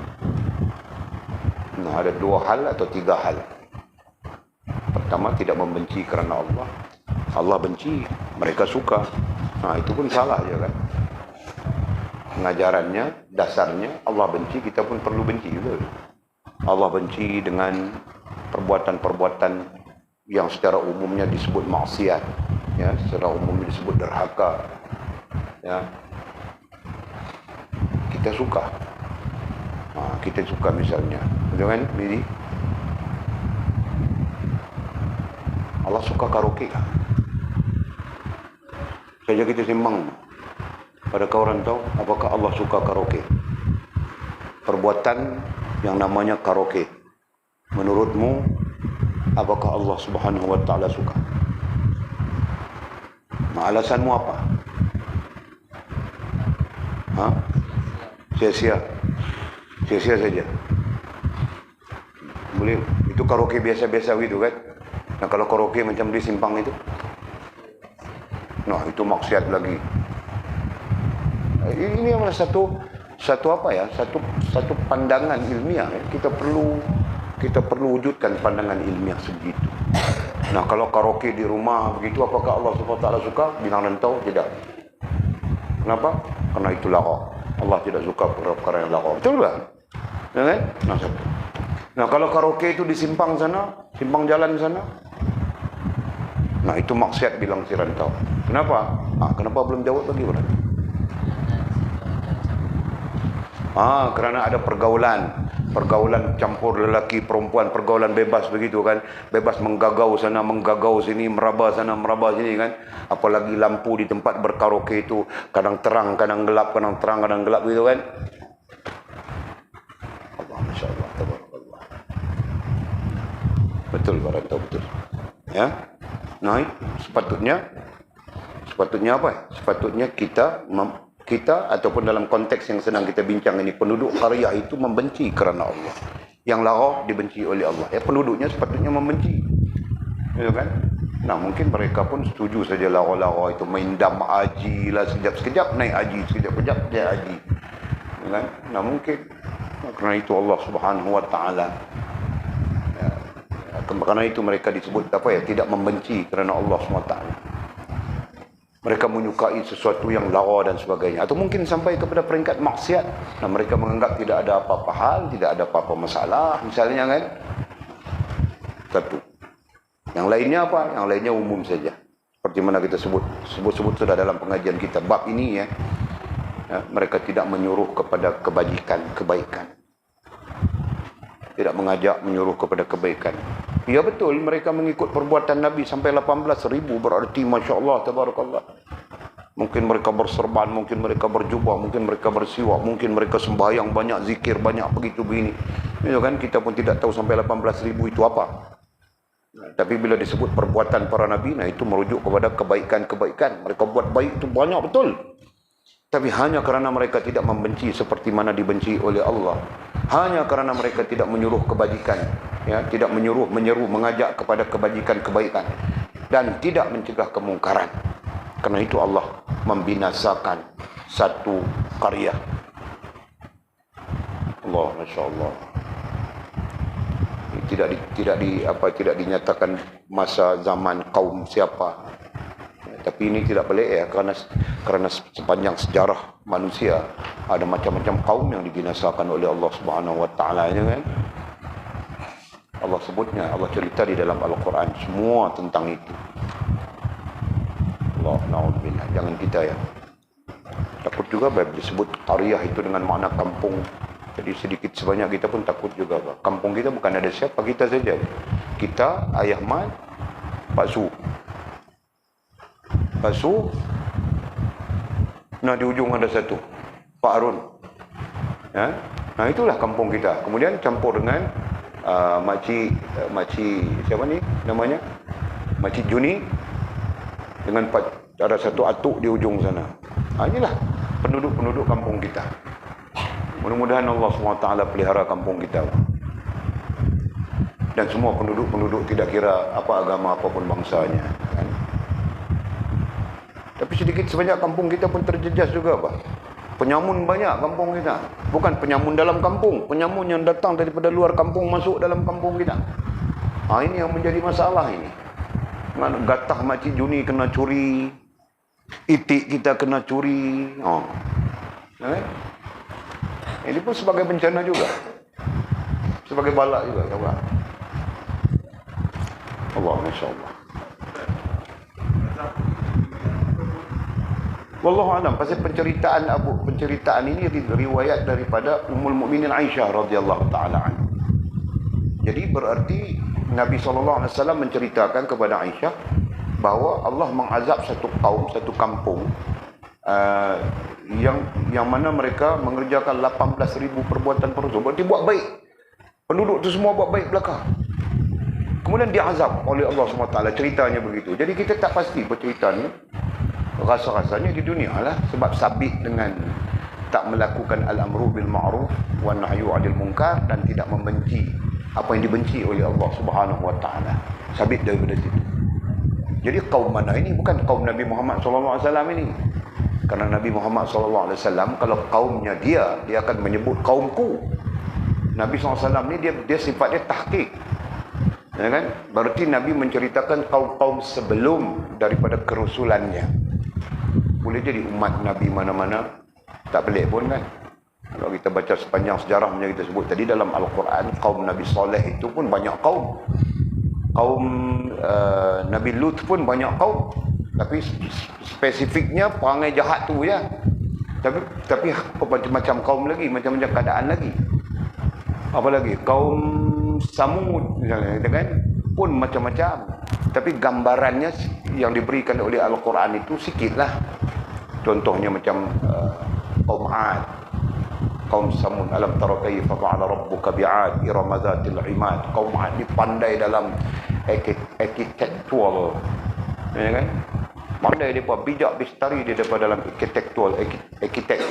Nah, ada dua hal atau tiga hal. Pertama, tidak membenci kerana Allah. Allah benci, mereka suka. Nah, itu pun salah je kan. Pengajarannya, dasarnya Allah benci, kita pun perlu benci juga. Allah benci dengan perbuatan-perbuatan yang secara umumnya disebut maksiat, ya, secara umumnya disebut derhaka, ya. Kita suka, misalnya, jangan ini Allah suka karaoke kah? Saja kita sembang, adakah orang tahu apakah Allah suka karaoke? Perbuatan yang namanya karaoke, menurutmu apakah Allah Subhanahu wa taala suka? Alasanmu apa? Sia-sia saja. Boleh, itu karaoke biasa-biasa gitu kan. Nah, kalau karaoke macam di simpang itu, nah itu maksiat lagi. Ini adalah satu pandangan ilmiah ya. Kita perlu wujudkan pandangan ilmiah sebegitu. Nah, kalau karaoke di rumah begitu, apakah Allah Subhanahu wa taala suka? Bilang rantau tidak. Kenapa? Karena itu larak. Allah tidak suka perkara yang larak. Betul tak? Ya kan? Nah, satu. Nah, kalau karaoke itu di simpang sana, simpang jalan sana, nah itu maksiat bilang si rantau. Kenapa? Kenapa belum jawab lagi, Bro? Kerana ada pergaulan campur lelaki perempuan, pergaulan bebas begitu kan, bebas menggagau sana menggagau sini, meraba sana meraba sini kan. Apalagi lampu di tempat berkaraoke itu kadang terang kadang gelap, kadang terang kadang gelap gitu kan. Allah, Masya Allah, tabarakallah. Betul Barantau, betul ya. Nah, sepatutnya apa? Sepatutnya kita ataupun dalam konteks yang sedang kita bincang ini, penduduk qaryah itu membenci kerana Allah. Yang lara dibenci oleh Allah. Penduduknya sepatutnya membenci. Ya kan? Nah, mungkin mereka pun setuju saja lara-lara itu main dam haji lah, sekejap-sekejap naik haji, sekejap-sekejap naik haji. Ya kan? Nah, mungkin kerana itu Allah Subhanahu wa taala, kerana itu mereka disebut tidak membenci kerana Allah Subhanahu wa taala. Mereka menyukai sesuatu yang lara dan sebagainya. Atau mungkin sampai kepada peringkat maksiat. Nah, mereka menganggap tidak ada apa-apa hal, tidak ada apa-apa masalah. Misalnya kan. Satu. Yang lainnya apa? Yang lainnya umum saja. Seperti mana kita sebut sudah dalam pengajian kita. Bab ini ya. Mereka tidak menyuruh kepada kebaikan. Tidak mengajak menyuruh kepada kebaikan. Ya betul, mereka mengikut perbuatan Nabi sampai 18,000, berarti Masya Allah, tabarakallah. Mungkin mereka berserban, mungkin mereka berjubah, mungkin mereka bersiwak, mungkin mereka sembahyang banyak, zikir banyak, begitu begini. Ya kan, kita pun tidak tahu sampai 18,000 itu apa. Tapi bila disebut perbuatan para Nabi, nah itu merujuk kepada kebaikan-kebaikan. Mereka buat baik itu banyak betul. Tapi hanya kerana mereka tidak membenci seperti mana dibenci oleh Allah. Hanya kerana mereka tidak menyuruh kebajikan, ya, tidak menyeru, mengajak kepada kebajikan-kebaikan dan tidak mencegah kemungkaran. Kerana itu Allah membinasakan satu qaryah. Allah, Masya Allah. Tidak dinyatakan masa zaman kaum siapa. Tapi ini tidak boleh ya, kerana sepanjang sejarah manusia ada macam-macam kaum yang dibinasakan oleh Allah Subhanahu wa taala, ya kan? Allah sebutnya, Allah cerita di dalam Al-Quran semua tentang itu. Allah na'udzubillah, jangan kita ya. Takut juga disebut qaryah itu dengan makna kampung. Jadi sedikit sebanyak kita pun takut juga. Kampung kita bukan ada siapa, kita saja. Kita, Ayah Mat, Pak Su. Nah, di ujung ada satu, Pak Arun. Ya? Nah, itulah kampung kita. Kemudian campur dengan makcik siapa ni namanya? Makcik Juni dengan ada satu atuk di ujung sana. Inilah penduduk kampung kita. Mudah-mudahan Allah SWT pelihara kampung kita. Dan semua penduduk tidak kira apa agama apapun bangsanya. Kan? Tapi sedikit sebanyak kampung kita pun terjejas juga, Pak. Penyamun banyak kampung kita. Bukan penyamun dalam kampung, penyamun yang datang daripada luar kampung masuk dalam kampung kita. Ini yang menjadi masalah ini. Gatah makcik Juni kena curi, itik kita kena curi. Ini pun sebagai bencana juga. Sebagai bala juga, kawan. Allah, Masya Allah. Wallahu a'lam. Pasal penceritaan ini riwayat daripada Ummul Mukminin Aisyah radhiyallahu taala anha. Jadi berarti Nabi SAW menceritakan kepada Aisyah bahawa Allah mengazab satu kaum, satu kampung yang mana mereka mengerjakan 18,000 perbuatan perbuatan. Berarti buat baik. Penduduk tu semua buat baik belaka. Kemudian diazab oleh Allah SWT. Ceritanya begitu. Jadi kita tak pasti bercerita ni. Rasa-rasanya di dunia lah, sebab sabit dengan tak melakukan al-amru bil ma'ruf wa nahyu 'anil munkar dan tidak membenci apa yang dibenci oleh Allah Subhanahu wa taala. Sabit daripada situ. Jadi kaum mana ini? Bukan kaum Nabi Muhammad sallallahu alaihi wasallam ini. Karena Nabi Muhammad sallallahu alaihi wasallam kalau kaumnya dia akan menyebut kaumku. Nabi SAW ni dia sifatnya tahqiq. Ya kan? Berarti Nabi menceritakan kaum-kaum sebelum daripada kerusulannya. Boleh jadi umat Nabi mana-mana tak pelik pun kan. Kalau kita baca sepanjang sejarahnya, kita sebut tadi dalam Al-Quran, kaum Nabi Saleh itu pun banyak kaum. Kaum Nabi Lut pun banyak kaum. Tapi spesifiknya perangai jahat tu ya. Tapi macam-macam kaum lagi, macam-macam keadaan lagi. Apa lagi? Kaum Samud misalnya, kan? Pun macam-macam. Tapi gambarannya yang diberikan oleh Al-Quran itu sikitlah. Contohnya macam kaum Ad, kaum Samud, alam tara kaifa fa'ala rabbuka bi'ad iram dzatil imad. Kaum Ad ni pandai dalam architectural, ya kan? Pandai depa, bijak bistari dia daripada dalam architectural, architect,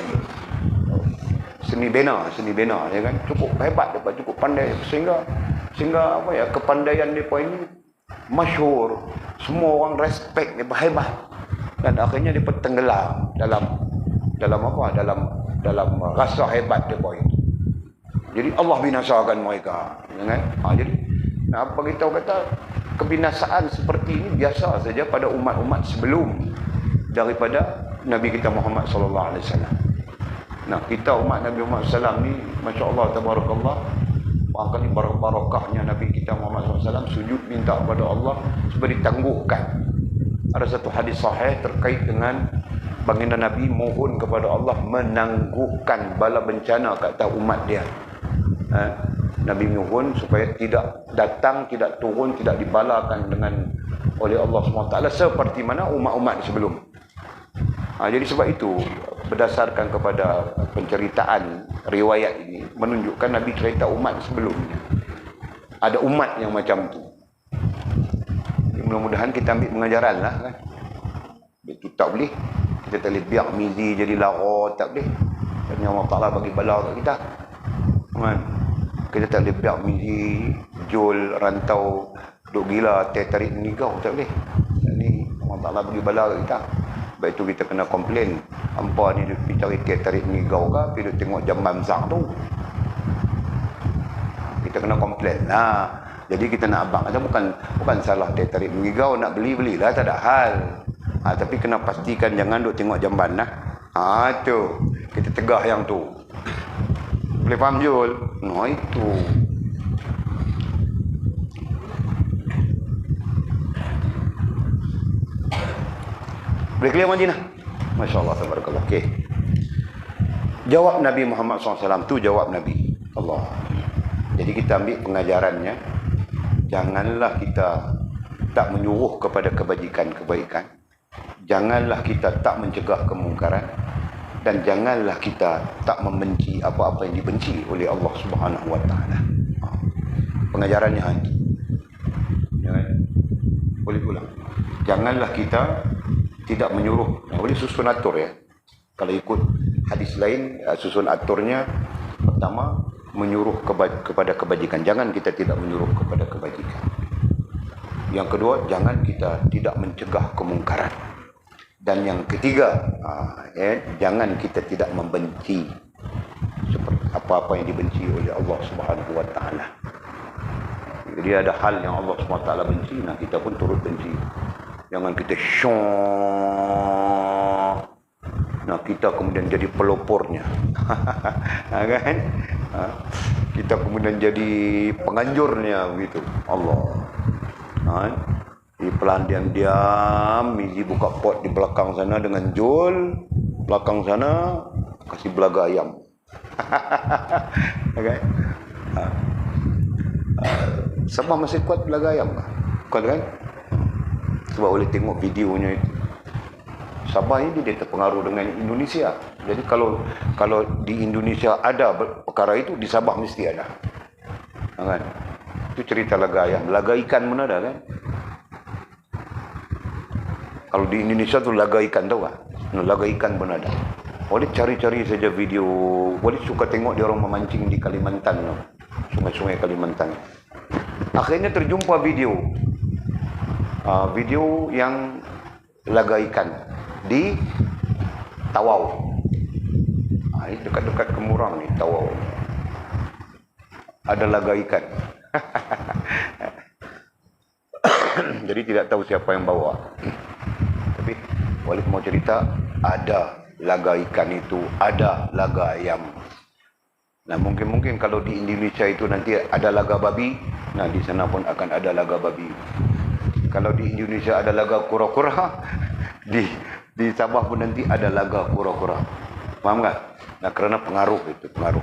seni bina, ya kan? Cukup hebat depa, cukup pandai, sehingga apa ya, kepandaian depa ini masyhur, semua orang respect depa, hebat. Dan akhirnya depa tenggelam dalam rasa hebat depa itu. Jadi Allah binasakan mereka, ya kan? Jadi nak beritahu kata kebinasaan seperti ini biasa saja pada umat-umat sebelum daripada Nabi kita Muhammad sallallahu alaihi wasallam. Nah, kita umat Nabi Muhammad sallallahu ni, masya-Allah tabarakallah, barangkali barakahnya Nabi kita Muhammad sallallahu alaihi wasallam sujud minta kepada Allah supaya ditangguhkan. Ada satu hadis sahih terkait dengan baginda Nabi mohon kepada Allah menangguhkan bala bencana ke atas umat dia. Nabi mohon supaya tidak datang, tidak turun, tidak dibalakan oleh Allah SWT seperti mana umat-umat sebelum. Jadi sebab itu, berdasarkan kepada penceritaan riwayat ini menunjukkan Nabi cerita umat sebelumnya. Ada umat yang macam tu. Mudah-mudahan kita ambil pengajaran lah kan. Itu tak boleh. Kita tak boleh biar mizi jadi lara, tak boleh. Dan Allah Ta'ala bagi bala kat kita. Kan? Kita tak boleh biar mizi, jol, rantau, duk gila, tarik menigau, tak boleh. Ini Allah Ta'ala bagi bala kat kita. Sebab itu kita kena komplain. Hampa ni duk pergi cari tarik menigau ke, pergi duk tengok jam mamsak tu. Kita kena komplain. Jadi kita nak abang kata bukan salah dia tarik mengigau, nak belilah, tak ada hal. Tapi kena pastikan jangan duk tengok jamban lah. Tu kita tegah yang tu. Boleh faham Jul? Itu. Boleh clear Majina? Masya-Allah tabarakallah. Okey. Jawab Nabi Muhammad SAW tu, jawab Nabi Allah. Jadi kita ambil pengajarannya. Janganlah kita tak menyuruh kepada kebajikan-kebaikan. Janganlah kita tak mencegah kemungkaran. Dan janganlah kita tak membenci apa-apa yang dibenci oleh Allah Subhanahu Wa Taala. Pengajarannya itu. Ya, boleh ulang. Janganlah kita tidak menyuruh. Boleh susun atur ya. Kalau ikut hadis lain, susun aturnya pertama menyuruh kepada kebajikan. Jangan kita tidak menyuruh kepada kebajikan. Yang kedua, jangan kita tidak mencegah kemungkaran. Dan yang ketiga, jangan kita tidak membenci seperti apa-apa yang dibenci oleh Allah Subhanahu Wa Taala. Jadi ada hal yang Allah Subhanahu Wa Taala benci, nah kita pun turut benci. Jangan kita nah kita kemudian jadi pelopornya. Kan? Kita kemudian jadi penganjurnya begitu. Allah. Di pelan diam-diam, Mizi buka pot di belakang sana dengan Jol, belakang sana kasih belaga ayam. Okay? Sabah masih kuat belaga ayam kah? Kuat kan? Sebab boleh tengok videonya itu. Sabah ini dia terpengaruh dengan Indonesia. Jadi kalau di Indonesia ada perkara itu, di Sabah mesti ada. Kan? Itu cerita laga ayam. Laga ikan mana ada kan? Kalau di Indonesia tu laga ikan tahu tak? Laga ikan pun ada. Boleh cari-cari saja video. Boleh suka tengok dia orang memancing di Kalimantan. Sungai-sungai Kalimantan. Akhirnya terjumpa video. Video yang laga ikan di Tawau. Ini dekat-dekat Kemurang ni, Tawau. Ada laga ikan. Jadi tidak tahu siapa yang bawa. Tapi Walid mau cerita, ada laga ikan itu, ada laga ayam. Nah, mungkin kalau di Indonesia itu nanti ada laga babi, nah di sana pun akan ada laga babi. Kalau di Indonesia ada laga kura-kura, di Sabah pun nanti ada laga kura-kura. Paham tak? Nah, kerana pengaruh itu, pengaruh.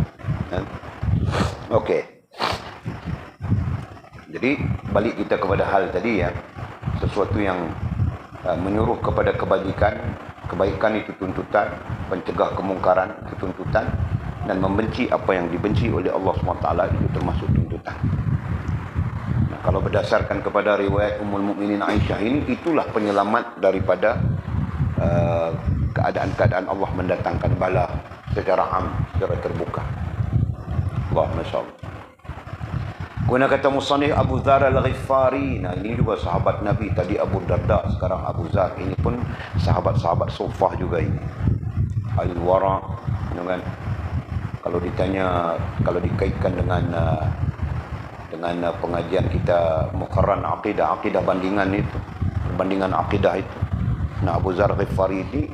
Okey. Jadi balik kita kepada hal tadi ya, sesuatu yang menyuruh kepada kebaikan itu tuntutan, mencegah kemungkaran itu tuntutan, dan membenci apa yang dibenci oleh Allah SWT itu termasuk tuntutan. Nah, kalau berdasarkan kepada riwayat Ummul Mukminin Aisyah ini, itulah penyelamat daripada keadaan-keadaan Allah mendatangkan bala secara am, secara terbuka. Allah, Masya Allah. Guna kata musannif Abu Dzar Al-Ghifari. Nah, ini juga sahabat Nabi. Tadi Abu Darda, sekarang Abu Dzar. Ini pun sahabat-sahabat sufah juga ini. Al-Wara, kan? Kalau ditanya, kalau dikaitkan dengan pengajian kita Muqarran Aqidah, Aqidah bandingan itu, perbandingan Aqidah itu. Nah, Abu Dzar Ghifari ini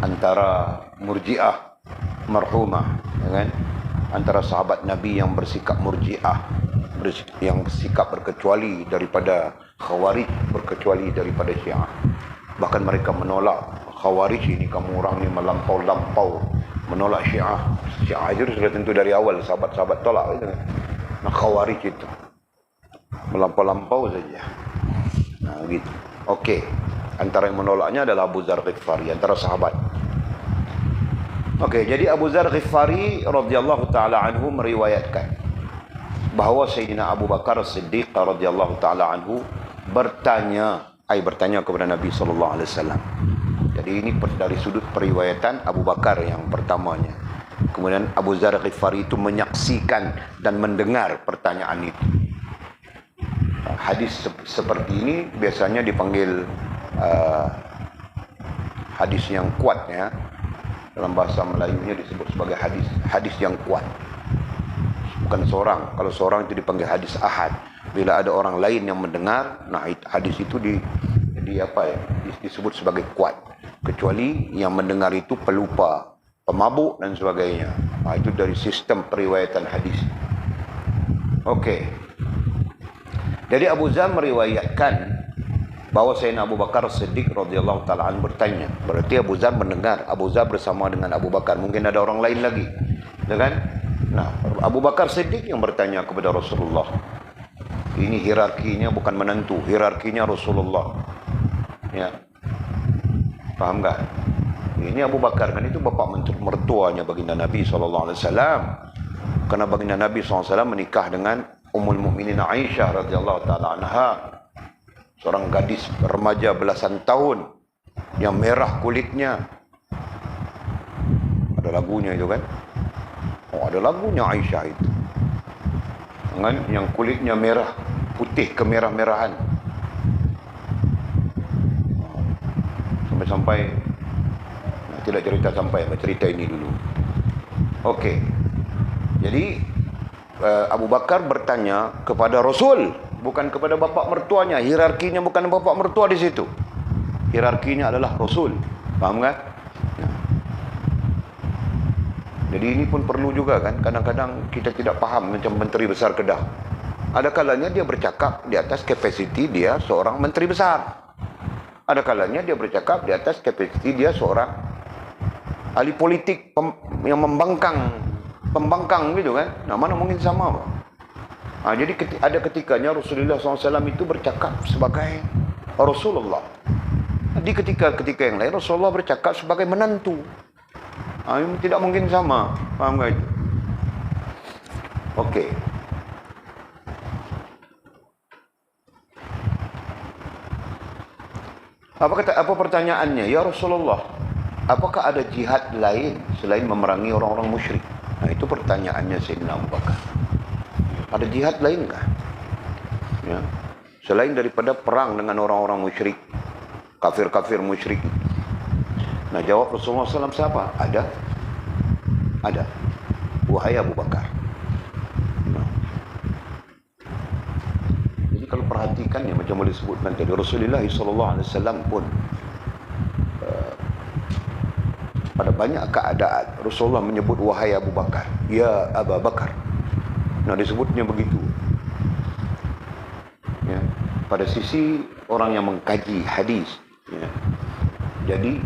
antara Murji'ah marhumah, kan? Antara sahabat Nabi yang bersikap Murji'ah, yang bersikap berkecuali daripada Khawarij, berkecuali daripada Syiah. Bahkan mereka menolak Khawarij ini, kamu orang ni melampau-lampau, menolak Syiah. Syiah itu sudah tentu dari awal sahabat-sahabat tolak itu. Nah, Khawarij itu melampau-lampau saja. Nah, gitu. Okey. Antara yang menolaknya adalah Abu Dzar Ghifari, antara sahabat. Okey, jadi Abu Dzar Ghifari radhiyallahu taala anhu meriwayatkan bahawa Sayyidina Abu Bakar Siddiq radhiyallahu taala anhu bertanya kepada Nabi sallallahu alaihi wasallam. Jadi ini dari sudut periwayatan Abu Bakar yang pertamanya. Kemudian Abu Dzar Ghifari itu menyaksikan dan mendengar pertanyaan itu. Hadis seperti ini biasanya dipanggil hadis yang kuat ya. Dalam bahasa Melayunya disebut sebagai hadis yang kuat. Bukan seorang. Kalau seorang itu dipanggil hadis ahad. Bila ada orang lain yang mendengar, nah hadis itu disebut sebagai kuat. Kecuali yang mendengar itu pelupa, pemabuk dan sebagainya. Nah, itu dari sistem periwayatan hadis. Okey. Jadi Abu Dzar meriwayatkan bahawa Sayyidina Abu Bakar Siddiq radhiyallahu taala anhu bertanya. Berarti Abu Dzar mendengar, Abu Dzar bersama dengan Abu Bakar. Mungkin ada orang lain lagi, ya kan? Nah, Abu Bakar Siddiq yang bertanya kepada Rasulullah. Ini hierarkinya bukan menentu, hierarkinya Rasulullah. Ya. Faham tak? Ini Abu Bakar kan itu bapa mertuanya baginda Nabi sallallahu alaihi wasallam. Karena baginda Nabi sallallahu alaihi wasallam menikah dengan Ummul Mukminin Aisyah radhiyallahu taala anha. Seorang gadis remaja belasan tahun yang merah kulitnya. Ada lagunya itu kan? Oh, ada lagunya Aisyah itu. Kan? Yang kulitnya merah, putih kemerah-merahan. Sampai-sampai tidak cerita sampai, cerita ini dulu. Okey. Jadi Abu Bakar bertanya kepada Rasul, bukan kepada bapa mertuanya. Hierarkinya bukan bapa mertua di situ. Hierarkinya adalah Rasul. Faham kan? Nah. Jadi ini pun perlu juga kan. Kadang-kadang kita tidak paham macam Menteri Besar Kedah. Ada kalanya dia bercakap di atas kapasiti dia seorang Menteri Besar. Ada kalanya dia bercakap di atas kapasiti dia seorang ahli politik yang pembangkang gitu kan. Nah, mana mungkin sama Pak? Jadi ada ketikanya Rasulullah SAW itu bercakap sebagai Rasulullah. Di ketika yang lain Rasulullah bercakap sebagai menantu. Tidak mungkin sama. Faham tak itu? Okey. Apa pertanyaannya? Ya Rasulullah, apakah ada jihad lain selain memerangi orang-orang musyrik? Nah, itu pertanyaannya Sayyidina Abu Bakar. Ada jihad lainkah? Ya. Selain daripada perang dengan orang-orang musyrik, kafir-kafir musyrik. Nah, jawab Rasulullah SAW siapa? Ada. Wahai Abu Bakar. Nah. Jadi kalau perhatikan ya, macam boleh sebutkan tadi, Rasulullah SAW pun pada banyak keadaan Rasulullah menyebut wahai Abu Bakar, ya Abu Bakar. Nah, disebutnya begitu. Ya, pada sisi orang yang mengkaji hadis, ya. Jadi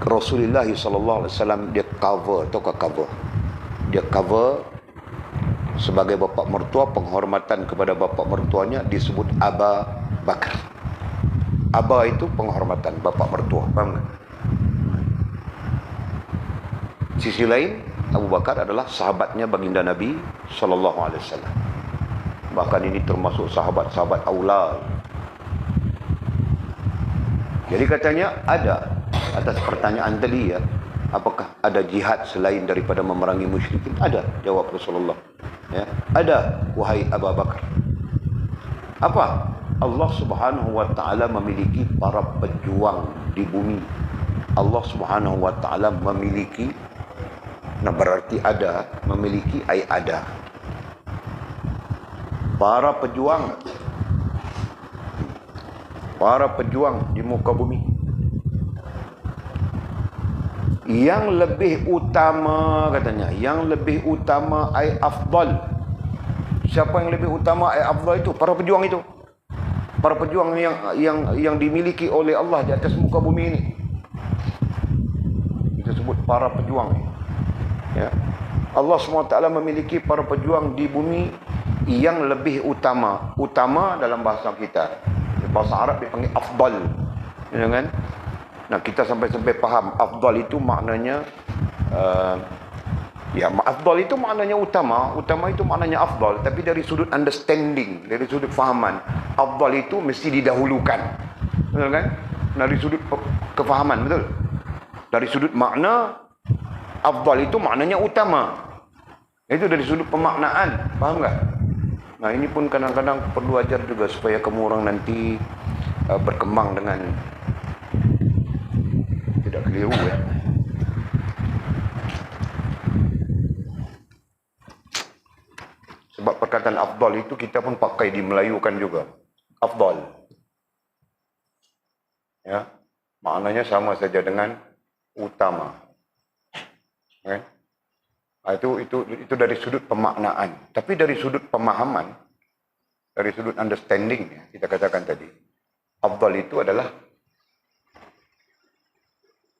Rasulullah SAW dia cover sebagai bapa mertua, penghormatan kepada bapa mertuanya disebut Abu Bakar. Aba itu penghormatan bapa mertua, faham tak? Sisi lain, Abu Bakar adalah sahabatnya baginda Nabi SAW. Bahkan ini termasuk sahabat-sahabat aula. Jadi katanya ada, atas pertanyaan tadi ya, apakah ada jihad selain daripada memerangi musyrikin? Ada, jawab Rasulullah. Ya, ada, wahai Abu Bakar. Apa? Allah Subhanahu wa taala memiliki para pejuang di bumi. Allah Subhanahu wa taala memiliki, nah berarti ada, memiliki ai ada. Para pejuang di muka bumi. Yang lebih utama katanya, yang lebih utama ai afdal. Siapa yang lebih utama ai afdal itu? Para pejuang itu. Para pejuang yang dimiliki oleh Allah di atas muka bumi ini. Kita sebut para pejuang. Ya. Allah SWT memiliki para pejuang di bumi yang lebih utama. Utama dalam bahasa kita. Bahasa Arab dipanggil afdal. Ya kan? Nah, kita sampai faham afdal itu maknanya afdal itu maknanya utama itu maknanya afdal, tapi dari sudut understanding, dari sudut fahaman, afdal itu mesti didahulukan. Betul kan? Dari sudut kefahaman, betul? Dari sudut makna, afdal itu maknanya utama. Itu dari sudut pemaknaan, faham tak? Nah, ini pun kadang-kadang perlu ajar juga supaya kamu orang nanti berkembang dengan tidak keliru ya. Sebab perkataan afdal itu kita pun pakai di Melayu kan juga. Afdal. Ya, maknanya sama saja dengan utama. Okay? Itu dari sudut pemaknaan. Tapi dari sudut pemahaman, dari sudut understanding, ya, kita katakan tadi, afdal itu adalah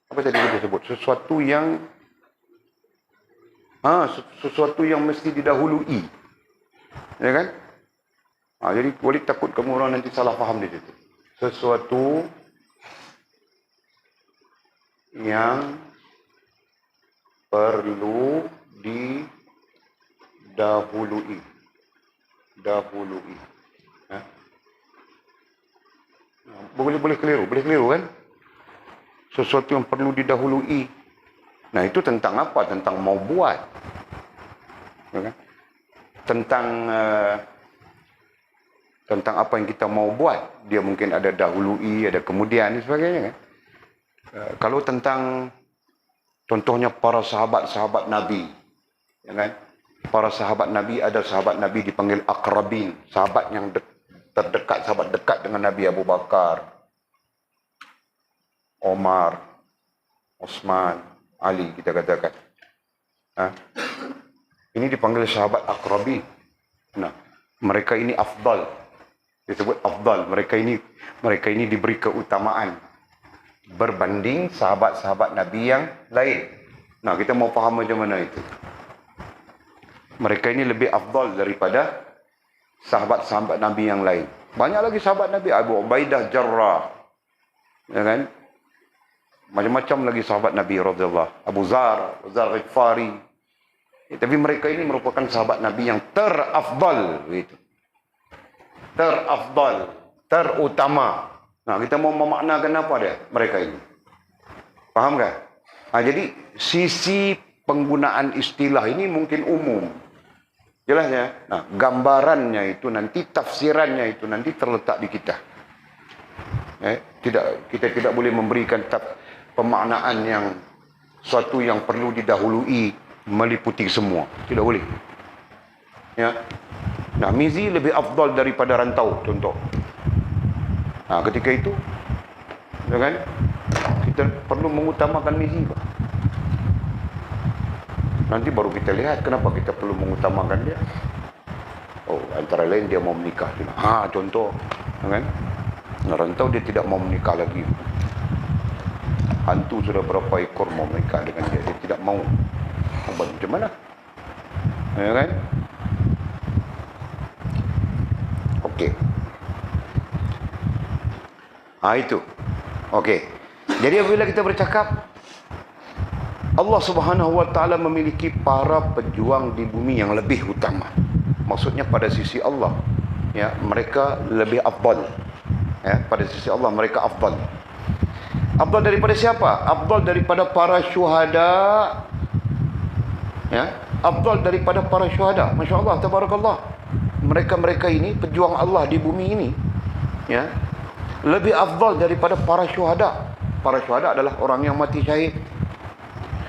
apa tadi kita sebut? Sesuatu yang mesti didahului. Ya kan? Jadi boleh takut kamu orang nanti salah faham di situ. Sesuatu yang perlu didahului. Ya. Boleh keliru kan? Sesuatu yang perlu didahului. Nah, itu tentang apa? Tentang mau buat. Ya kan? Tentang apa yang kita mau buat. Dia mungkin ada dahului, ada kemudian dan sebagainya kan. Kalau tentang contohnya para sahabat-sahabat Nabi, ya kan? Para sahabat Nabi, ada sahabat Nabi dipanggil akrabin, sahabat yang terdekat, sahabat dekat dengan Nabi, Abu Bakar, Omar, Osman, Ali, kita katakan. Ini dipanggil sahabat akrabi. Nah, mereka ini afdal. Disebut afdal. Mereka ini diberi keutamaan berbanding sahabat-sahabat Nabi yang lain. Nah, kita mau faham macam mana itu. Mereka ini lebih afdal daripada sahabat-sahabat Nabi yang lain. Banyak lagi sahabat Nabi, Abu Ubaidah Jarrah. Ya kan? Macam-macam lagi sahabat Nabi radhiyallahu. Abu Zar Ghifari. Tapi mereka ini merupakan sahabat Nabi yang terafdal, gitu. Terafdal, terutama. Nah, kita mau memaknakan apa dia mereka ini? Faham kan? Jadi sisi penggunaan istilah ini mungkin umum. Jelas ya? Nah, gambarannya itu nanti, tafsirannya itu nanti terletak di kita. Kita tidak boleh memberikan pemaknaan yang suatu yang perlu didahului meliputi semua. Tidak boleh. Ya. Nah, mizi lebih afdal daripada rantau, contoh. Nah, ketika itu, ya kan, kita perlu mengutamakan mizi, Pak. Nanti baru kita lihat kenapa kita perlu mengutamakan dia. Oh, antara lain dia mau menikah. Contoh, kan? Rantau dia tidak mau menikah lagi. Hantu sudah berapa ekor mau menikah dengan dia. Dia tidak mau. Macam mana? Ya kan? Okey. Itu. Okey. Jadi apabila kita bercakap, Allah Subhanahu wa taala memiliki para pejuang di bumi yang lebih utama. Maksudnya pada sisi Allah, ya, mereka lebih afdal. Ya, pada sisi Allah mereka afdal. Afdal daripada siapa? Afdal daripada para syuhada. Ya, afdal daripada para syuhada. Masya-Allah, tabarakallah. Mereka-mereka ini pejuang Allah di bumi ini, ya, lebih afdal daripada para syuhada. Para syuhada adalah orang yang mati syahid.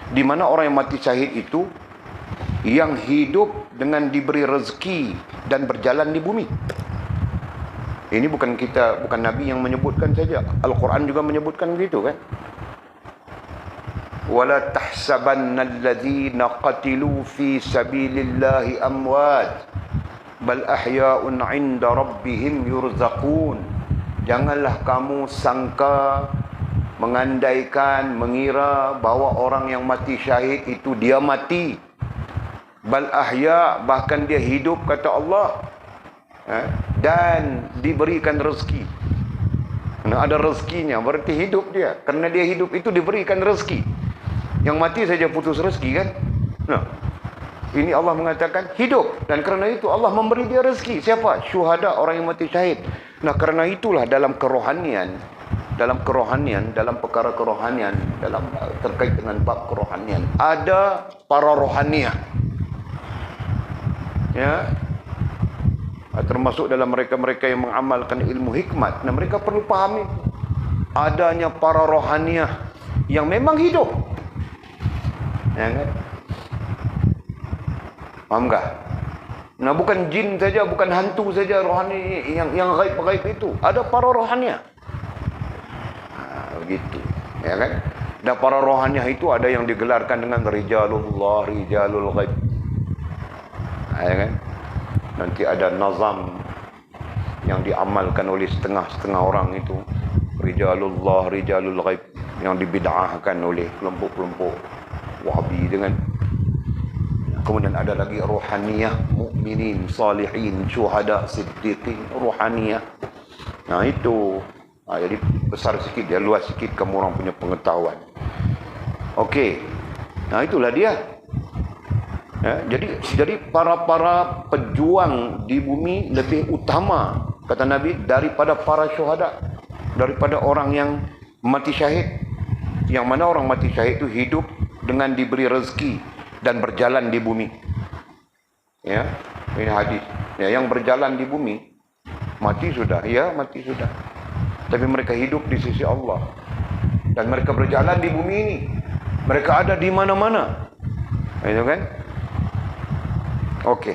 Di mana orang yang mati syahid itu yang hidup dengan diberi rezeki dan berjalan di bumi. Ini bukan Nabi yang menyebutkan saja. Al-Quran juga menyebutkan begitu, kan? Wala tahsabanna alladhina qatilu fi sabilillahi amwat bal ahya'un 'inda rabbihim yurzaqun. Janganlah kamu sangka, mengandaikan, mengira bahawa orang yang mati syahid itu dia mati. Bal ahya, bahkan dia hidup, kata Allah, dan diberikan rezeki. Karena ada rezekinya, berarti hidup dia. Karena dia hidup itu diberikan rezeki. Yang mati saja putus rezeki, kan? Nah, ini Allah mengatakan hidup, dan kerana itu Allah memberi dia rezeki. Siapa? Syuhada, orang yang mati syahid. Nah, kerana itulah dalam kerohanian, dalam perkara kerohanian, terkait dengan bab kerohanian, ada para rohaniah, ya, termasuk dalam mereka-mereka yang mengamalkan ilmu hikmat. Nah, mereka perlu pahami adanya para rohaniah yang memang hidup, ya kan? Faham tak? Nah, bukan jin saja, bukan hantu saja rohani yang gaib-gaib itu. Ada para rohaniah. Begitu, ya kan? Dan para rohaniah itu ada yang digelarkan dengan rijalullah, rijalul ghaib, ya kan? Nanti ada nazam yang diamalkan oleh setengah-setengah orang itu, rijalullah, rijalul ghaib, yang dibid'ahkan oleh kelompok-kelompok Wahabi dengan. Kemudian ada lagi rohaniah, mukminin, salihin, syuhada, siddiqin, rohaniah. Nah, itu jadi besar sikit, dia luas sikit kamu orang punya pengetahuan. Okey. Nah, itulah dia. Ya, jadi para pejuang di bumi lebih utama, kata Nabi, daripada para syuhada, daripada orang yang mati syahid. Yang mana orang mati syahid itu hidup dengan diberi rezeki dan berjalan di bumi. Ya, ini hadis. Ya, yang berjalan di bumi mati sudah, ya, mati sudah. Tapi mereka hidup di sisi Allah. Dan mereka berjalan di bumi ini. Mereka ada di mana-mana. Itu kan? Okey.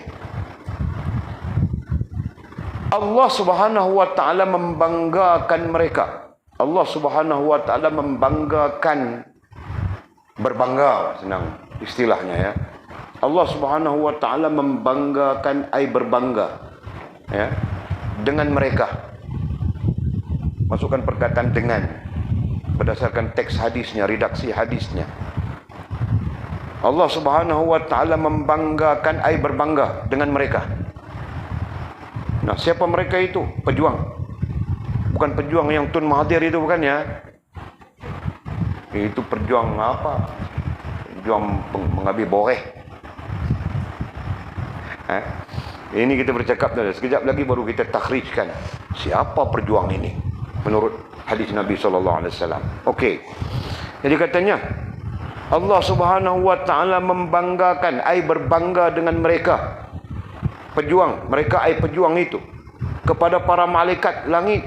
Allah Subhanahu wa taala membanggakan mereka. Allah Subhanahu wa taala membanggakan, berbangga, senang istilahnya, ya. Allah Subhanahu wa taala membanggakan, berbangga, ya, dengan mereka. Masukkan perkataan dengan berdasarkan teks hadisnya, redaksi hadisnya. Allah Subhanahu wa taala membanggakan, berbangga dengan mereka. Nah, siapa mereka itu? Pejuang. Bukan pejuang yang Tun Mahathir itu, bukan, ya. Itu pejuang apa? Pejuang mengambil boreh. Ini kita bercakap dah. Sekejap lagi baru kita takhrijkan siapa perjuang ini menurut hadis Nabi SAW. Okey. Jadi katanya Allah Subhanahu wa taala membanggakan, berbangga dengan mereka. Pejuang, mereka pejuang itu kepada para malaikat langit.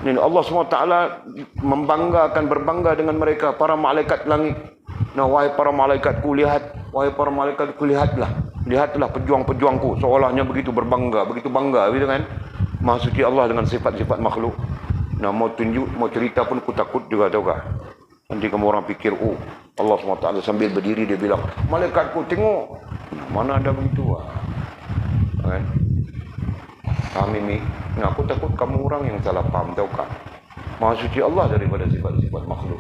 Ini Allah SWT membanggakan, berbangga dengan mereka, para malaikat langit. Nah, wahai para malaikatku, lihat. Wahai para malaikatku, lihatlah. Lihatlah pejuang-pejuangku. Seolahnya begitu berbangga, begitu bangga, gitu kan? Maha suci Allah dengan sifat-sifat makhluk. Nah, mau tunjuk, mau cerita pun aku takut juga, tahu kah? Nanti kamu orang fikir, Allah SWT sambil berdiri dia bilang, malaikatku tengok. Mana ada begitu kan? Faham ini? Nah, aku takut kamu orang yang salah faham, tahu kan? Maha suci Allah daripada sifat-sifat makhluk.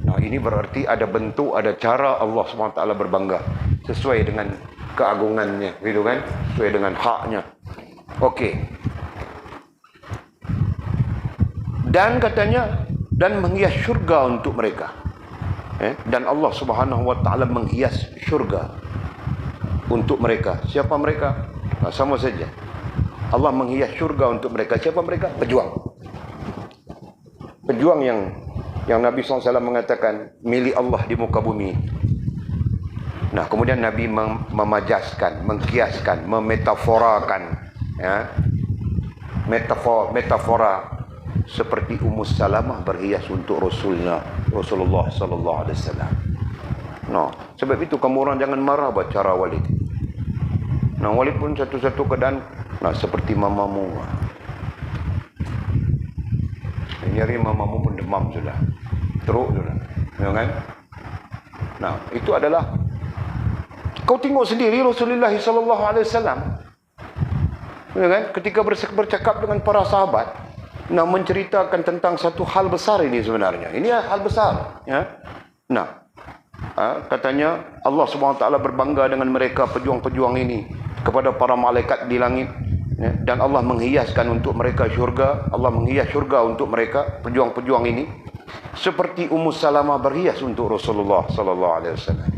Nah, ini berarti ada bentuk, ada cara Allah SWT berbangga sesuai dengan keagungannya, gitu kan? Sesuai dengan haknya. Okey. Dan katanya, dan menghias syurga untuk mereka. Dan Allah Subhanahu Wa Taala menghias syurga untuk mereka. Siapa mereka? Nah, sama saja. Allah menghias syurga untuk mereka. Siapa mereka? Pejuang. Pejuang yang Nabi SAW mengatakan milik Allah di muka bumi. Nah, kemudian Nabi memajaskan, mengkiaskan, memetaforakan, ya, metafora seperti Ummu Salamah berhias untuk Rasulullah sallallahu alaihi wasallam. Nah, sebab itu kamu orang jangan marah cara Walid. Nah, Walid pun satu-satu keadaan seperti mamamu. Nyari mamamu pun demam sudah. Teruk sudah. Ya kan? Nah, itu adalah kau tengok sendiri Rasulullah sallallahu alaihi wasallam. Ya kan? Ketika bercakap dengan para sahabat, menceritakan tentang satu hal besar ini sebenarnya. Ini hal besar, ya. Nah, katanya Allah SWT berbangga dengan mereka pejuang-pejuang ini kepada para malaikat di langit, ya, dan Allah menghiaskan untuk mereka syurga. Allah menghias syurga untuk mereka pejuang-pejuang ini seperti Ummu Salamah berhias untuk Rasulullah sallallahu alaihi wasallam.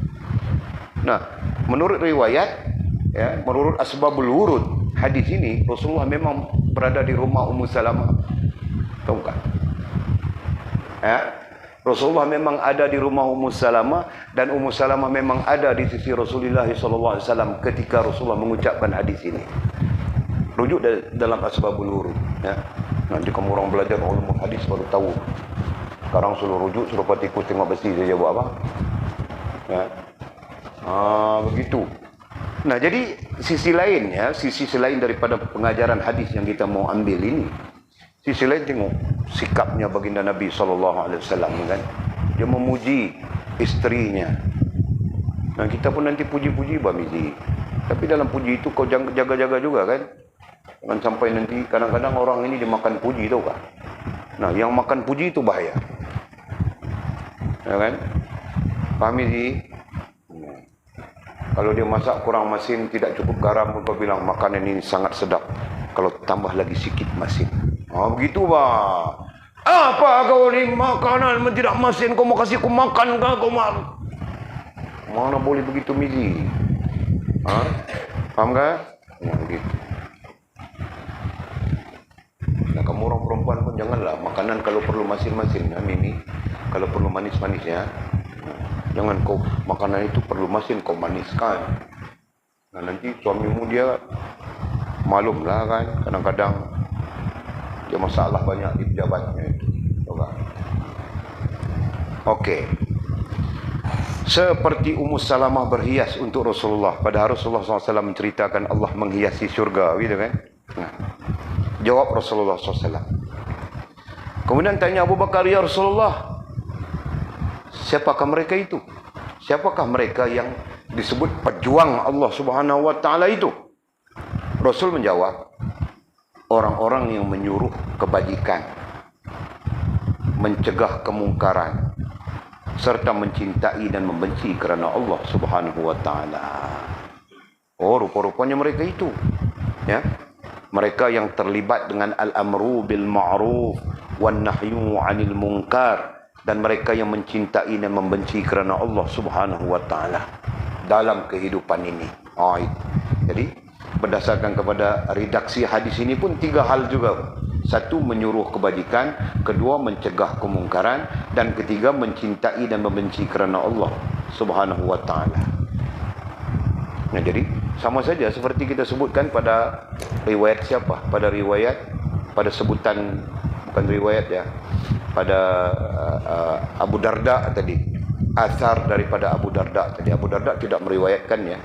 Nah, menurut riwayat, ya, menurut asbabul wurud hadis ini, Rasulullah memang berada di rumah Ummu Salamah. Tahu kan? Ya, Rasulullah memang ada di rumah Ummu Salamah, dan Ummu Salamah memang ada di sisi Rasulullah SAW ketika Rasulullah mengucapkan hadis ini. Rujuk dalam asbabul wurud, ya. Nanti kamu orang belajar ulum hadis baru tahu. Sekarang suruh rujuk, suruh patikus tengok besi saja buat apa? Ya. Begitu. Nah, jadi sisi lain, ya, sisi selain daripada pengajaran hadis yang kita mau ambil ini, sisi lain tengok sikapnya baginda Nabi SAW, kan? Dia memuji istrinya. Nah, kita pun nanti puji-puji Bamizi. Tapi dalam puji itu kau jaga-jaga juga, kan? Jangan sampai nanti kadang-kadang orang ini dimakan puji, tahu kan? Nah, yang makan puji itu bahaya. Ya kan? Bamizi. Kalau dia masak kurang masin, tidak cukup garam, kau bilang makanan ini sangat sedap. Kalau tambah lagi sikit masin. Begitu bah. Apa kau ni makanan tidak masin, kau mau kasih aku makan kah? Kau mana boleh begitu, Mizi? Faham kah? Begitu. Nah, kamu orang perempuan pun janganlah makanan kalau perlu masin-masin. Ini kalau perlu manis-manis, ya. Jangan kau makanan itu perlu masin, kau maniskan. Nah, nanti suamimu dia malumlah, kan, kadang-kadang dia masalah banyak di pejabatnya itu. Okey. Seperti Ummu Salamah berhias untuk Rasulullah. Padahal Rasulullah SAW menceritakan Allah menghiasi syurga, gitu kan? Nah, jawab Rasulullah SAW. Kemudian tanya Abu Bakar, ya Rasulullah, siapakah mereka itu? Siapakah mereka yang disebut pejuang Allah Subhanahu Wa Taala itu? Rasul menjawab, orang-orang yang menyuruh kebajikan, mencegah kemungkaran, serta mencintai dan membenci kerana Allah Subhanahu Wa Taala. Oh, rupa-rupanya mereka itu, ya. Mereka yang terlibat dengan al-amru bil ma'ruf wan nahyu 'anil munkar, dan mereka yang mencintai dan membenci kerana Allah Subhanahu Wa Taala dalam kehidupan ini. Jadi berdasarkan kepada redaksi hadis ini pun tiga hal juga. Satu, menyuruh kebajikan. Kedua, mencegah kemungkaran. Dan ketiga, mencintai dan membenci kerana Allah Subhanahu Wa Taala. Nah, jadi sama saja seperti kita sebutkan pada riwayat siapa? Pada sebutan, bukan riwayat, ya, pada Abu Darda tadi, asar daripada Abu Darda tadi. Abu Darda tidak meriwayatkannya,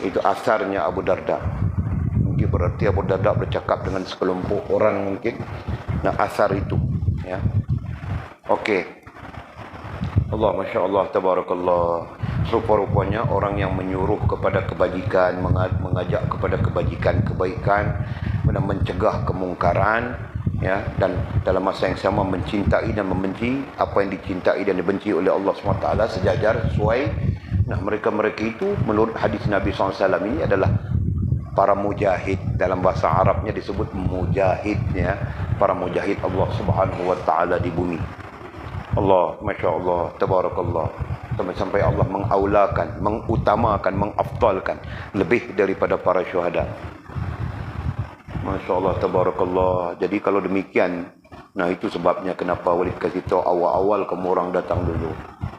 itu asarnya Abu Darda. Mungkin berarti Abu Darda bercakap dengan sekelompok orang mungkin. Nah, asar itu, ya. Okey. Allah, Masya Allah, Tabarakallah. Rupa-rupanya orang yang menyuruh kepada kebajikan, mengajak kepada kebajikan, kebaikan, dan mencegah kemungkaran, ya, dan dalam masa yang sama mencintai dan membenci apa yang dicintai dan dibenci oleh Allah SWT sejajar, sesuai. Nah, mereka-mereka itu menurut hadis Nabi SAW ini adalah para mujahid. Dalam bahasa Arabnya disebut mujahid, ya, para mujahid Allah Subhanahu wa taala di bumi. Allah, Masya Allah, Tabarakallah. Sampai Allah mengaulakan, mengutamakan, mengafdalkan lebih daripada para syuhada. Masya Allah, Tabarakallah. Jadi kalau demikian, nah itu sebabnya kenapa Walid kasih tahu awal-awal kamu orang datang dulu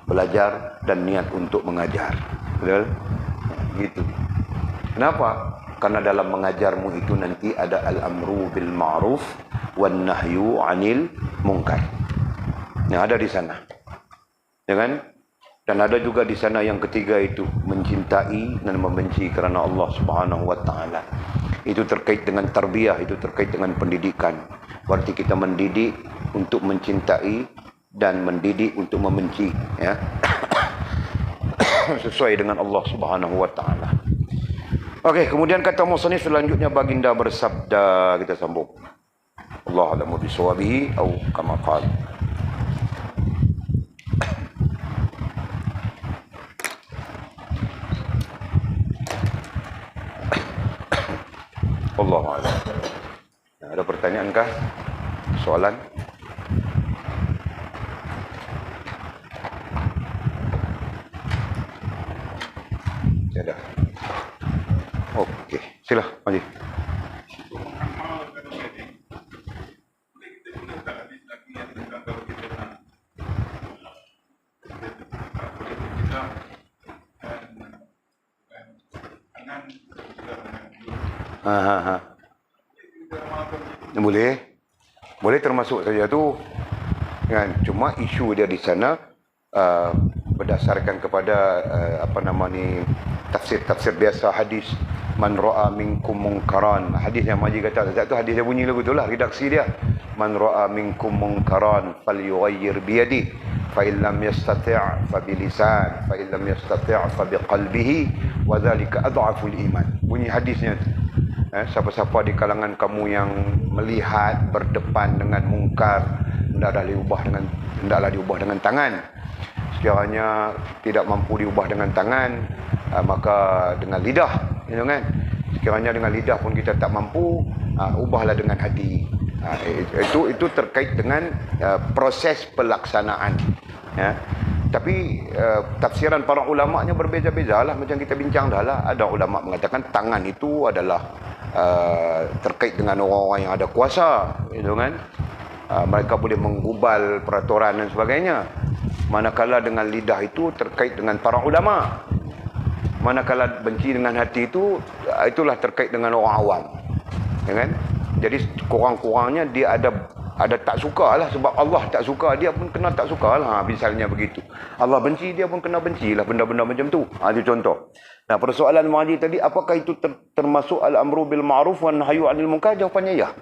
belajar dan niat untuk mengajar. Betul? Gitu. Kenapa? Karena dalam mengajarmu itu nanti ada al-amru bil ma'ruf wan nahyu 'anil munkar. Yang ada di sana. Ya kan? Dan ada juga di sana yang ketiga itu mencintai dan membenci kerana Allah Subhanahu wa taala. Itu terkait dengan tarbiyah, itu terkait dengan pendidikan. Berarti kita mendidik untuk mencintai dan mendidik untuk membenci, ya. Sesuai dengan Allah Subhanahu wa taala. Okey, kemudian kata musannif selanjutnya baginda bersabda, kita sambung. Allah a'lamu bisawabihi atau kama qala. Allah a'lam. Ada pertanyaan kah? Soalan? Tiada. Okey, sila, mari. Boleh termasuk saja tu, kan? Cuma isu dia di sana berdasarkan kepada apa nama ni, tafsir biasa hadis, man ra'a minkum munkaran. Hadis yang Maji kata sejak tu, hadis dia bunyi lagu tu lah, redaksi dia, man ra'a minkum munkaran falyughayyir bi yadihi fa in lam yastati' fa bi lisan fa in lam yastati' fa bi qalbihi wa dhalika adhaful iman. Bunyi hadisnya tu. Siapa-siapa di kalangan kamu yang melihat berdepan dengan mungkar, hendaklah diubah dengan tangan. Sekiranya tidak mampu diubah dengan tangan, maka dengan lidah, you know, kan? Sekiranya dengan lidah pun kita tak mampu, ubahlah dengan hati. Itu terkait dengan proses pelaksanaan, ya. Tapi tafsiran para ulama'nya berbeza-beza lah. Macam kita bincang dah lah. Ada ulama' mengatakan tangan itu adalah terkait dengan orang-orang yang ada kuasa, gitu kan. Mereka boleh menggubal peraturan dan sebagainya. Manakala dengan lidah itu terkait dengan para ulama'. Manakala benci dengan hati itu, itulah terkait dengan orang awam, ya kan. Jadi kurang-kurangnya dia ada tak suka lah, sebab Allah tak suka, dia pun kena tak suka lah, misalnya begitu. Allah benci, dia pun kena benci lah, benda-benda macam tu. Itu contoh. Nah, persoalan Mahdi tadi, apakah itu termasuk al-amru bil ma'ruf wan nahyu 'anil munkar? Jawapannya ya.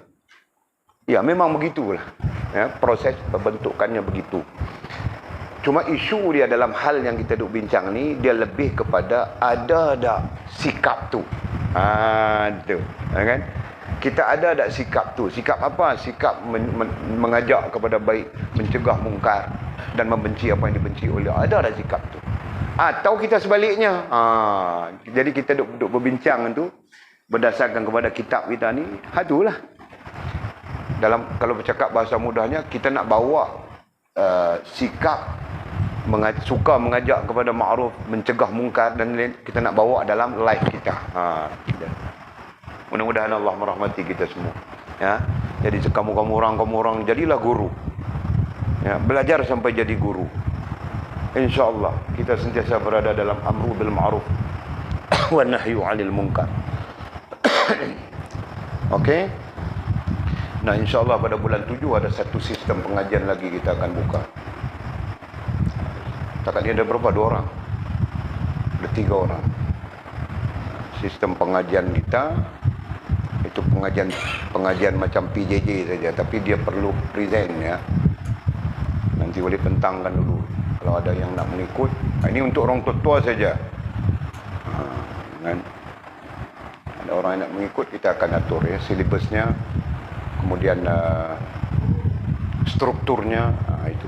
Ya, memang begitulah. Ya, proses pembentukannya begitu. Cuma isu dia dalam hal yang kita duk bincang ni, dia lebih kepada ada tak sikap tu. Tu, ya kan? Kita ada tak sikap tu? Sikap apa? Sikap mengajak kepada baik, mencegah mungkar dan membenci apa yang dibenci oleh. Ada tak sikap tu? Atau kita sebaliknya. Jadi kita duk berbincang tu berdasarkan kepada kitab kita ni. Itulah. Dalam, kalau bercakap bahasa mudahnya, kita nak bawa sikap suka mengajak kepada ma'ruf, mencegah mungkar dan lain, kita nak bawa dalam life kita. Mudah-mudahan Allah merahmati kita semua, ya. Jadi kamu orang jadilah guru, ya. Belajar sampai jadi guru. InsyaAllah kita sentiasa berada dalam amru bil ma'ruf wa nahyu 'anil munkar. Okey. Nah, insyaAllah pada bulan 7 ada satu sistem pengajian lagi kita akan buka. Takat ni ada berapa? 2 orang. Ada 3 orang. Sistem pengajian kita itu pengajian macam PJJ saja, tapi dia perlu present, ya. Nanti boleh pentangkan dulu Kalau ada yang nak mengikut, ini untuk orang tua saja. Kan? Ada orang yang nak mengikut, kita akan atur ya, silibusnya, kemudian strukturnya, itu.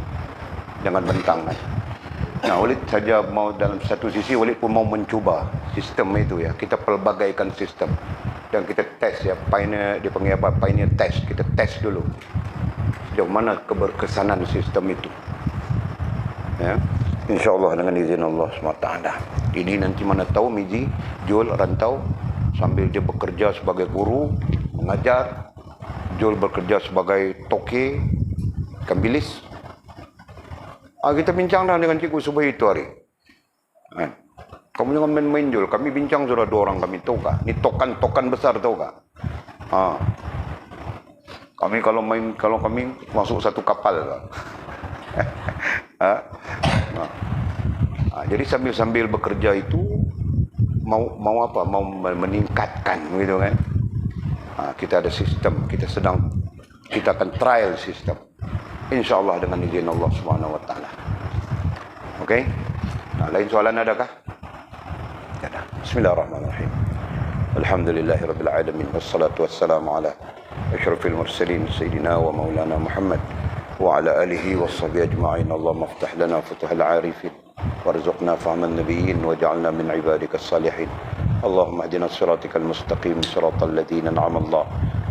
Jangan bentang. Nah, Walid saja mau dalam satu sisi, Walid pun mau mencuba sistem itu ya. Kita pelbagaikan sistem. Dan kita test ya, pioneer, dia panggil apa? Pioneer test. Kita test dulu. Sejauh mana keberkesanan sistem itu. Ya. InsyaAllah dengan izin Allah SWT. Ini nanti mana tahu Miji Jul rantau sambil dia bekerja sebagai guru, mengajar. Jul bekerja sebagai toke, ikan bilis. Kita bincang dah dengan Cikgu Subhi itu hari. Kamu jangan main-main Jul. Kami bincang sudah 2 orang kami, tahu kah? Ini tokan besar, tahu kah? Kami kalau kami masuk satu kapal. Jadi sambil bekerja itu mau apa? Mau meningkatkan, gitu kan? Kita ada sistem, kita akan trial sistem. InsyaAllah dengan izin Allah SWT. Okey? Lain soalan adakah? Ada. Bismillahirrahmanirrahim. Alhamdulillahirabbil alamin wassalatu wassalamu ala asyrafil mursalin sayyidina wa maulana Muhammad wa ala alihi washabihi ajma'in. Allahumma iftah lana futuhal 'arifin warzuqna fahman nabiyyin waj'alna min ibadikas salihin. Allahumma ihdina siratal mustaqim siratal ladzina an'ama Allah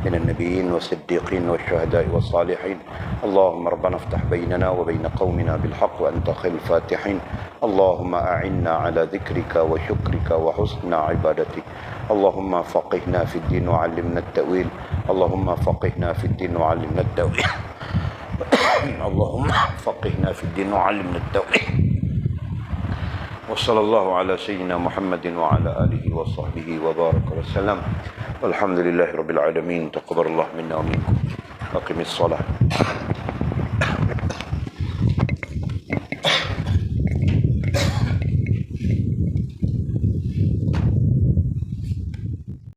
من النبيين والصديقين والشهداء والصالحين. اللهم ربنا افتح بيننا وبين قومنا بالحق وأنت خير الفاتحين. اللهم أعنا على ذكرك وشكرك وحسن عبادتك. اللهم فقهنا في الدين وعلمنا التأويل. اللهم فقهنا في الدين وعلمنا التأويل. اللهم فقهنا في الدين وعلمنا التأويل. وصلى الله على سيدنا محمد وعلى آله وصحبه وبارك وسلم. والحمد لله رب العالمين. تقبل الله منا ومنكم. أقم الصلاة.